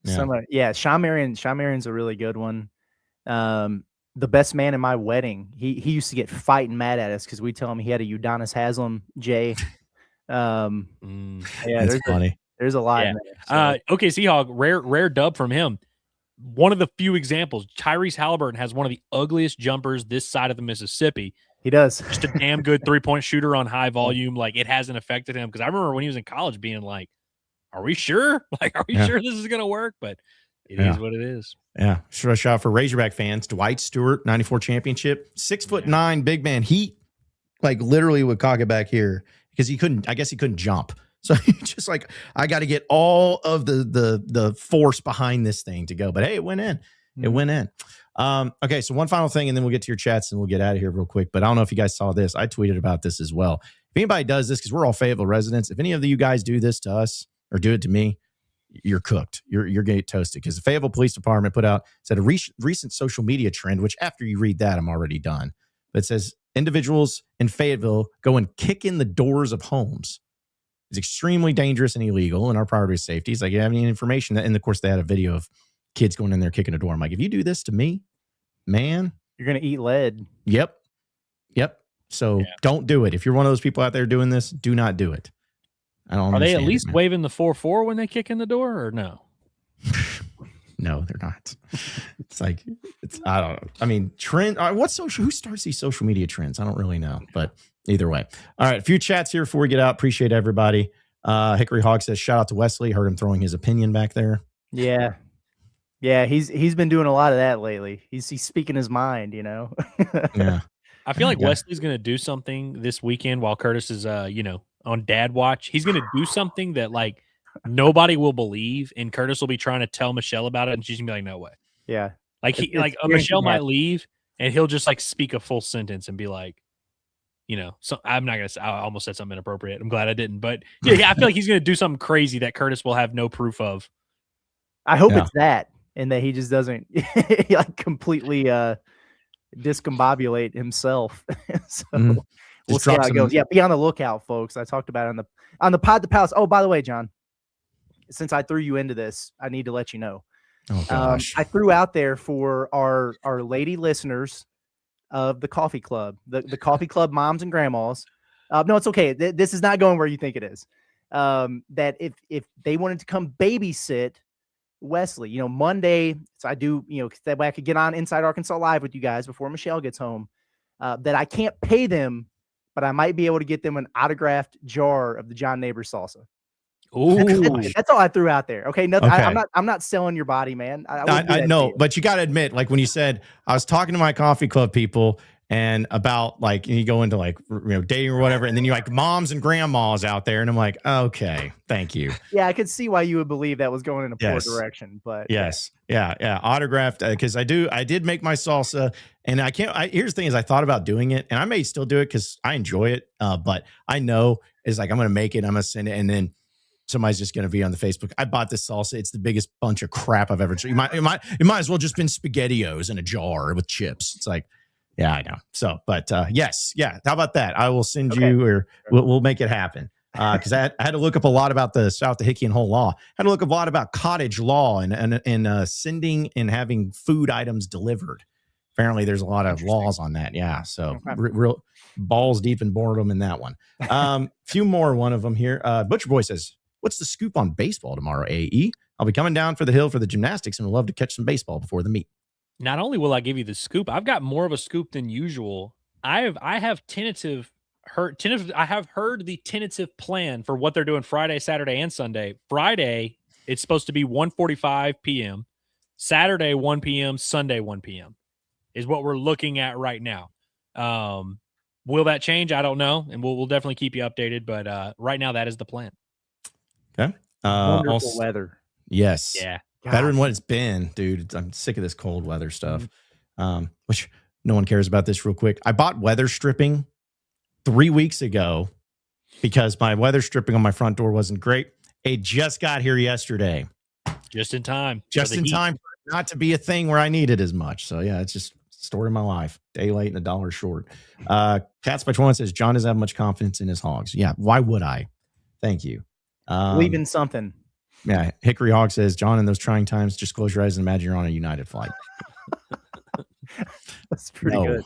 Sean Marion's a really good one. The best man in my wedding, he used to get fighting mad at us because we tell him he had a Udonis Haslam J. That's funny. There's a lot. Yeah. In there, so. Okay, Seahawk, rare dub from him. One of the few examples, Tyrese Halliburton has one of the ugliest jumpers this side of the Mississippi. He does. Just a damn good 3-point shooter on high volume. Like, it hasn't affected him. Because I remember when he was in college being like, are we sure? Like, are we sure this is going to work? But it is what it is. Yeah. Shout out for Razorback fans. Dwight Stewart, 94 championship, 6'9" big man. He like literally would cock it back here because he couldn't jump. So he just like, I got to get all of the force behind this thing to go. But hey, it went in. It went in. Okay, so one final thing, and then we'll get to your chats and we'll get out of here real quick. But I don't know if you guys saw this. I tweeted about this as well. If anybody does this, because we're all Fayetteville residents, if any of you guys do this to us or do it to me, you're cooked. You're going to get toasted. Because the Fayetteville Police Department said a recent social media trend, which after you read that, I'm already done. But it says individuals in Fayetteville go and kick in the doors of homes. It's extremely dangerous and illegal, and our priority is safety. It's like, you have any information that, and of course, they had a video of kids going in there kicking a door. I'm like, if you do this to me, man, you're going to eat lead. Yep. So don't do it. If you're one of those people out there doing this, do not do it. I don't Are they at least waving the 4-4 when they kick in the door or no? No, they're not. It's like, I don't know. I mean, trend. Who starts these social media trends? I don't really know, but either way. All right. A few chats here before we get out. Appreciate everybody. Hickory Hog says, shout out to Wesley. Heard him throwing his opinion back there. Yeah. Yeah. He's been doing a lot of that lately. He's speaking his mind, you know? Yeah. I feel like Wesley's going to do something this weekend while Curtis is, on dad watch. He's going to do something that like nobody will believe. And Curtis will be trying to tell Michelle about it. And she's gonna be like, no way. Yeah. Like Michelle might leave and he'll just like speak a full sentence and be like, so I'm not going to say, I almost said something inappropriate. I'm glad I didn't, but yeah, I feel like he's going to do something crazy that Curtis will have no proof of. I hope it's that. And that he just doesn't like completely discombobulate himself. So we'll see how it goes. Yeah, be on the lookout, folks. I talked about it on the Pod the Palace. Oh, by the way, John, since I threw you into this, I need to let you know. Oh gosh. I threw out there for our lady listeners of the coffee club, the coffee club moms and grandmas. No, it's okay. This is not going where you think it is. That if they wanted to come babysit Wesley, Monday, so I do, that way I could get on Inside Arkansas Live with you guys before Michelle gets home, that I can't pay them, but I might be able to get them an autographed jar of the John Neighbors salsa. Ooh. That's all I threw out there. Okay. Nothing. Okay. I'm not selling your body, man. I know, but you got to admit, like when you said, I was talking to my coffee club people and about like, and you go into like, dating or whatever. And then you like moms and grandmas out there. And I'm like, okay, thank you. Yeah. I could see why you would believe that was going in a poor direction, but yes. Yeah. Autographed. Cause I did make my salsa and here's the thing is I thought about doing it and I may still do it cause I enjoy it. But I know it's like, I'm going to make it. I'm going to send it. And then somebody's just going to be on the Facebook. I bought this salsa. It's the biggest bunch of crap I've ever seen. It might as well just been SpaghettiOs in a jar with chips. It's like, yeah, I know. So, but yes. Yeah. How about that? I will send you or we'll make it happen. Cause I had to look up a lot about the South Hickey and Whole law. I had to look up a lot about cottage law and sending and having food items delivered. Apparently there's a lot of laws on that. Yeah. So real balls deep in boredom in that one. Few more, one of them here. Butcher Boy says, what's the scoop on baseball tomorrow, AE? I'll be coming down for the hill for the gymnastics and would love to catch some baseball before the meet. Not only will I give you the scoop, I've got more of a scoop than usual. I have I have heard the tentative plan for what they're doing Friday, Saturday, and Sunday. Friday, it's supposed to be 1:45 p.m. Saturday, 1 p.m. Sunday, 1 p.m. is what we're looking at right now. Will that change? I don't know, and we'll definitely keep you updated. But right now, that is the plan. Okay. Wonderful weather. Yes. Yeah. Better than what it's been, dude. I'm sick of this cold weather stuff. Which no one cares about this real quick. I bought weather stripping 3 weeks ago because my weather stripping on my front door wasn't great. It just got here yesterday. Just in time. Just in time for it not to be a thing where I need it as much. So yeah, it's just story of my life. Day late and $1 short. Cats by 21 says John doesn't have much confidence in his Hogs. Yeah, why would I? Thank you. Believe in something. Yeah, Hickory Hog says, John, in those trying times, just close your eyes and imagine you're on a United flight. That's pretty good.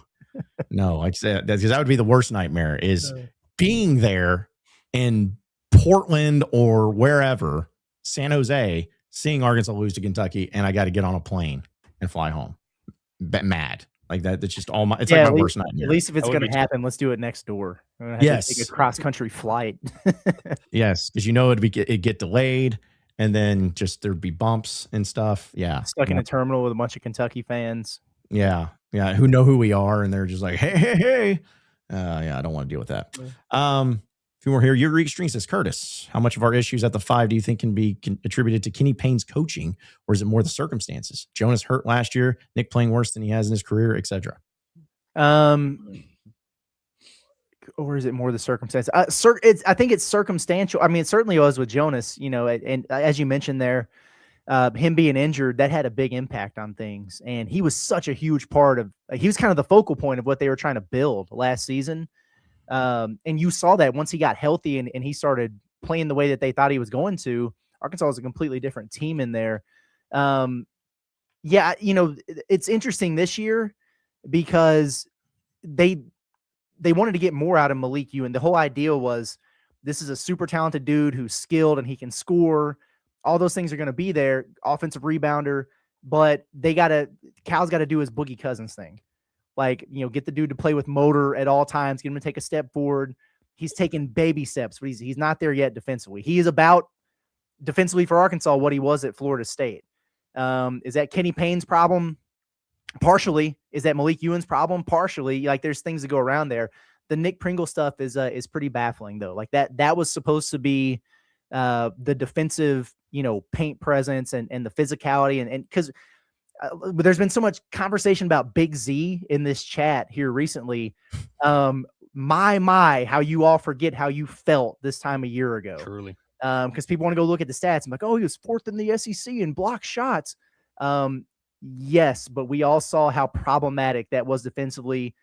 No, like I said, because that would be the worst nightmare is being there in Portland or wherever, San Jose, seeing Arkansas lose to Kentucky, and I got to get on a plane and fly home. Mad. Like that. That's just all my, it's like my worst nightmare. At least if it's going to happen, let's do it next door. Yes. Take a cross-country flight. Yes, because you know it'd get delayed. And then just there'd be bumps and stuff. Yeah. Stuck in a terminal with a bunch of Kentucky fans. Yeah. Yeah. Who know who we are. And they're just like, hey. Yeah, I don't want to deal with that. A few more here. Your Extreme says, Curtis, how much of our issues at the 5 do you think can be attributed to Kenny Payne's coaching? Or is it more the circumstances? Jonas hurt last year, Nick playing worse than he has in his career, etc. Or is it more the circumstance? I think it's circumstantial. I mean, it certainly was with Jonas, and as you mentioned there, him being injured, that had a big impact on things. And he was such a huge part of, he was kind of the focal point of what they were trying to build last season. And you saw that once he got healthy and he started playing the way that they thought he was going to, Arkansas was a completely different team in there. Yeah, it's interesting this year because they wanted to get more out of Malik Ewan. The whole idea was this is a super talented dude who's skilled and he can score. All those things are going to be there. Offensive rebounder, but Cal's got to do his Boogie Cousins thing. Like, get the dude to play with motor at all times, get him to take a step forward. He's taking baby steps, but he's not there yet defensively. He is about defensively for Arkansas what he was at Florida State. Is that Kenny Payne's problem? Partially. Is that Malik Ewan's problem? Partially. Like, there's things that go around there. The Nick Pringle stuff is pretty baffling though. Like that was supposed to be the defensive, paint presence and the physicality and because there's been so much conversation about Big Z in this chat here recently. How you all forget how you felt this time a year ago. Truly. Because people want to go look at the stats. I'm like, oh, he was 4th in the SEC in block shots. Yes, but we all saw how problematic that was defensively.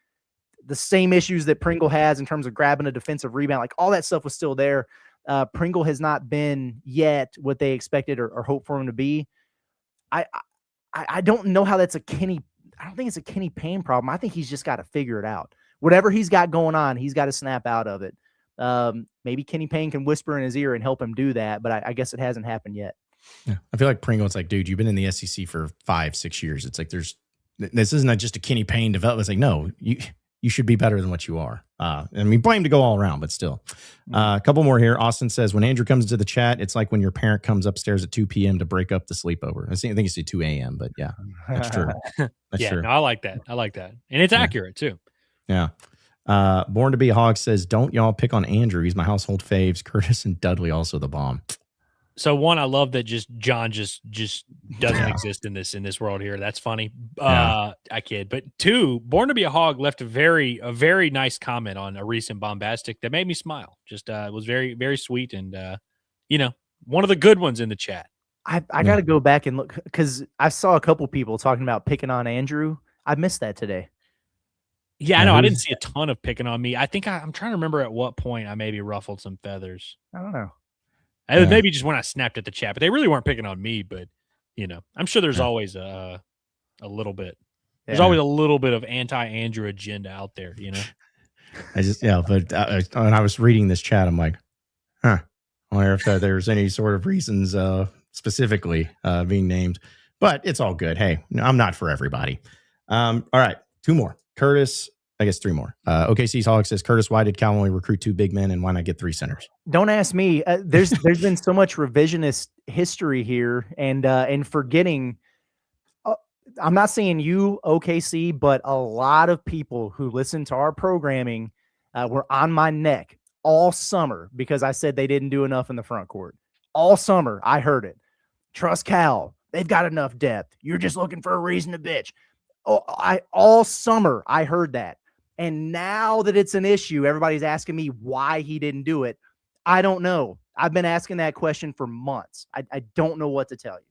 The same issues that Pringle has in terms of grabbing a defensive rebound, like all that stuff was still there. Pringle has not been yet what they expected or hoped for him to be. I don't know how that's I don't think it's a Kenny Payne problem. I think he's just got to figure it out. Whatever he's got going on, he's got to snap out of it. Maybe Kenny Payne can whisper in his ear and help him do that, but I guess it hasn't happened yet. Yeah, I feel like Pringle, it's like, dude, you've been in the SEC for 5-6 years. It's like this isn't just a Kenny Payne development. It's like, no, you should be better than what you are. I mean, blame to go all around, but still. A couple more here. Austin says, when Andrew comes into the chat, it's like when your parent comes upstairs at 2 p.m. to break up the sleepover. I think you say 2 a.m., but yeah, that's true. That's true. No, I like that. And it's accurate too. Yeah. Born to be a Hog says, don't y'all pick on Andrew. He's my household faves. Curtis and Dudley also the bomb. So one, I love that John just doesn't exist in this world here. That's funny. I kid. But two, Born to be a Hog left a very nice comment on a recent bombastic that made me smile. Just it was very, very sweet and one of the good ones in the chat. I got to go back and look because I saw a couple people talking about picking on Andrew. I missed that today. Yeah, I know. I didn't see a ton of picking on me. I think I'm trying to remember at what point I maybe ruffled some feathers. I don't know. Maybe just when I snapped at the chat, but they really weren't picking on me. But I'm sure there's always a little bit. There's always a little bit of anti-Andrew agenda out there. But when I was reading this chat, I'm like, I wonder if there's any sort of reasons specifically being named. but it's all good. Hey, no, I'm not for everybody. All right, 2 more. Curtis, I guess 3 more. OKC's Hogs says, Curtis, why did Cal only recruit 2 big men and why not get 3 centers? Don't ask me. There's been so much revisionist history here and forgetting. I'm not saying you, OKC, but a lot of people who listen to our programming were on my neck all summer because I said they didn't do enough in the front court. All summer, I heard it. Trust Cal. They've got enough depth. You're just looking for a reason to bitch. All summer, I heard that. And now that it's an issue, everybody's asking me why he didn't do it. I don't know. I've been asking that question for months. I don't know what to tell you.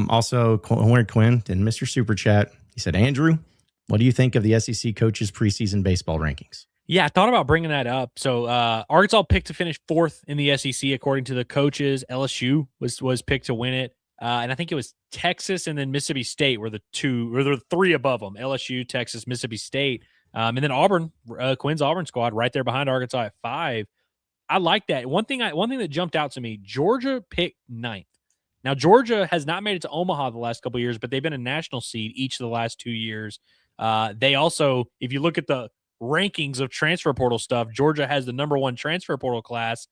Also, Quinn didn't miss your super chat. He said, Andrew, what do you think of the SEC coaches preseason baseball rankings? Yeah, I thought about bringing that up. So Arkansas picked to finish 4th in the SEC according to the coaches. LSU was picked to win it. And I think it was Texas and then Mississippi State were the 3 above them. LSU, Texas, Mississippi State. And then Auburn, Quinn's Auburn squad right there behind Arkansas at 5. I like that. One thing that jumped out to me, Georgia picked 9th. Now, Georgia has not made it to Omaha the last couple of years, but they've been a national seed each of the last 2 years. They also, if you look at the rankings of transfer portal stuff, Georgia has the number 1 transfer portal class,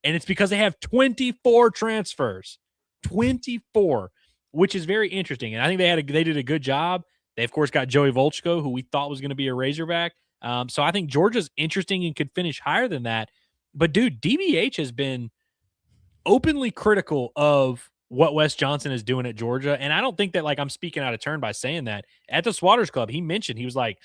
and it's because they have 24 transfers. 24, which is very interesting. And I think they did a good job. They, of course, got Joey Volchko, who we thought was going to be a Razorback. So I think Georgia's interesting and could finish higher than that. But, dude, DBH has been openly critical of what Wes Johnson is doing at Georgia. And I don't think that, like, I'm speaking out of turn by saying that. At the Swatters Club, he mentioned, he was like,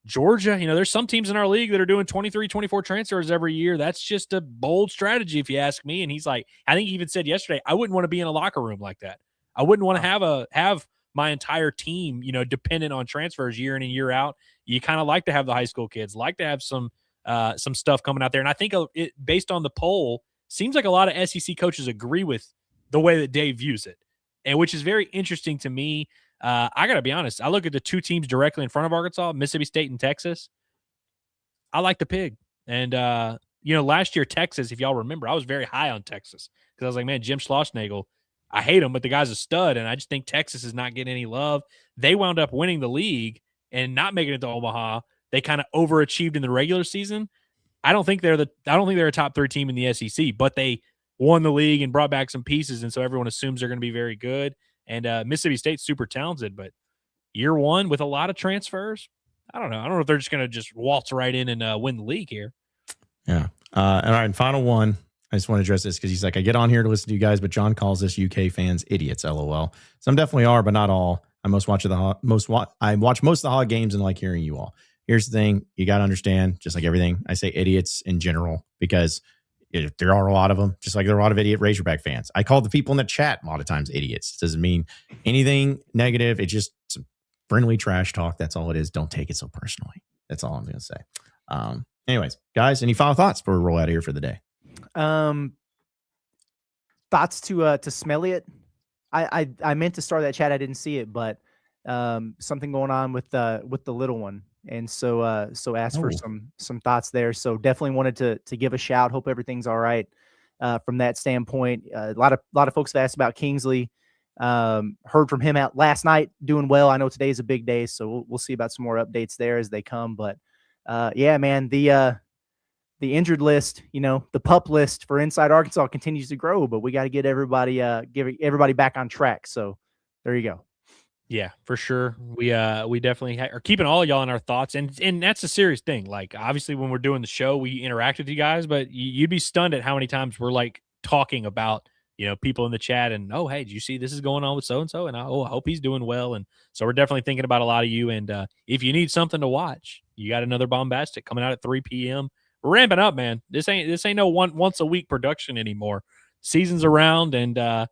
Georgia, there's some teams in our league that are doing 23, 24 transfers every year. That's just a bold strategy, if you ask me. And he's like, I think he even said yesterday, I wouldn't want to be in a locker room like that. I wouldn't want to have my entire team, dependent on transfers year in and year out. You kind of like to have the high school kids, like to have some stuff coming out there. And I think based on the poll, seems like a lot of SEC coaches agree with the way that Dave views it, and which is very interesting to me. I got to be honest. I look at the 2 teams directly in front of Arkansas, Mississippi State and Texas. I like the pig. And, last year, Texas, if y'all remember, I was very high on Texas because I was like, man, Jim Schlossnagle, I hate him, but the guy's a stud. And I just think Texas is not getting any love. They wound up winning the league and not making it to Omaha. They kind of overachieved in the regular season. I don't think they're a top 3 team in the SEC, but they won the league and brought back some pieces. And so everyone assumes they're going to be very good. And Mississippi State's super talented, but year 1 with a lot of transfers, I don't know. I don't know if they're just going to just waltz right in and win the league here. Yeah. All right, and final one. I just want to address this because he's like, I get on here to listen to you guys, but John calls us UK fans idiots, LOL. Some definitely are, but not all. I watch most of the Hog games and like hearing you all. Here's the thing. You got to understand, just like everything, I say idiots in general because there are a lot of them, just like there are a lot of idiot Razorback fans. I call the people in the chat a lot of times idiots. It doesn't mean anything negative. It's just some friendly trash talk. That's all it is. Don't take it so personally. That's all I'm going to say. Anyways, guys, any final thoughts before we roll out of here for the day? Thoughts to smell it. I meant to start that chat. I didn't see it, but something going on with the little one. And so asked for some thoughts there. So definitely wanted to give a shout. Hope everything's all right from that standpoint. A lot of folks have asked about Kingsley. Heard from him out last night, doing well. I know today's a big day, so we'll see about some more updates there as they come. But yeah, man, the injured list, the PUP list for Inside Arkansas continues to grow, but we got to get everybody back on track. So there you go. Yeah, for sure. We definitely are keeping all of y'all in our thoughts, and that's a serious thing. Like, obviously, when we're doing the show, we interact with you guys, but you'd be stunned at how many times we're like talking about people in the chat and, oh, hey, did you see this is going on with so and so, and I hope he's doing well. And so we're definitely thinking about a lot of you. And if you need something to watch, you got another Bombastic coming out at 3 p.m. We're ramping up, man. This ain't no once a week production anymore. Season's around, and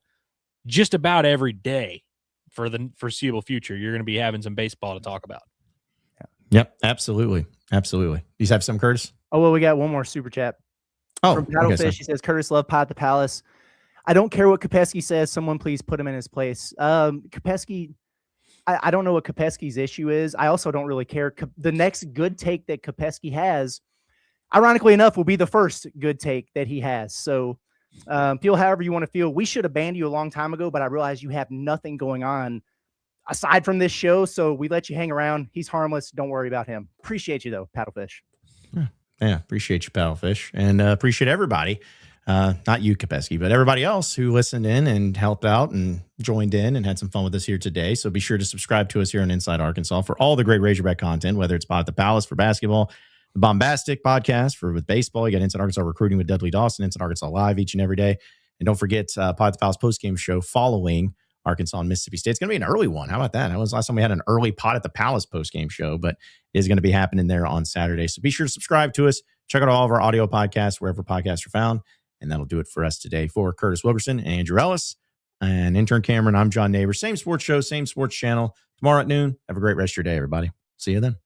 just about every day for the foreseeable future, you're going to be having some baseball to talk about. Yep, absolutely. You have some, Curtis? Oh, well, we got one more super chat. From Paddlefish, he says, Curtis, love Pot at the Palace. I don't care what Kopesky says. Someone please put him in his place. Kopesky, I don't know what Kopesky's issue is. I also don't really care. The next good take that Kopesky has, ironically enough, will be the first good take that he has. So Feel however you want to feel. We should have banned you a long time ago, but I realize you have nothing going on aside from this show, so we let you hang around. He's harmless. Don't worry about him. Appreciate you, though, Paddlefish. Yeah, appreciate you, Paddlefish, and appreciate everybody. Not you, Kopesky, but everybody else who listened in and helped out and joined in and had some fun with us here today. So be sure to subscribe to us here on Inside Arkansas for all the great Razorback content, whether it's Pod at the Palace for basketball, the Bombastic podcast with baseball. You got Inside Arkansas Recruiting with Dudley Dawson, Inside Arkansas Live each and every day. And don't forget Pod at the Palace postgame show following Arkansas and Mississippi State. It's going to be an early one. How about that? That was the last time we had an early Pod at the Palace postgame show, but it is going to be happening there on Saturday. So be sure to subscribe to us. Check out all of our audio podcasts, wherever podcasts are found. And that'll do it for us today. For Curtis Wilkerson and Andrew Ellis and intern Cameron, I'm John Neighbor. Same sports show, same sports channel. Tomorrow at noon. Have a great rest of your day, everybody. See you then.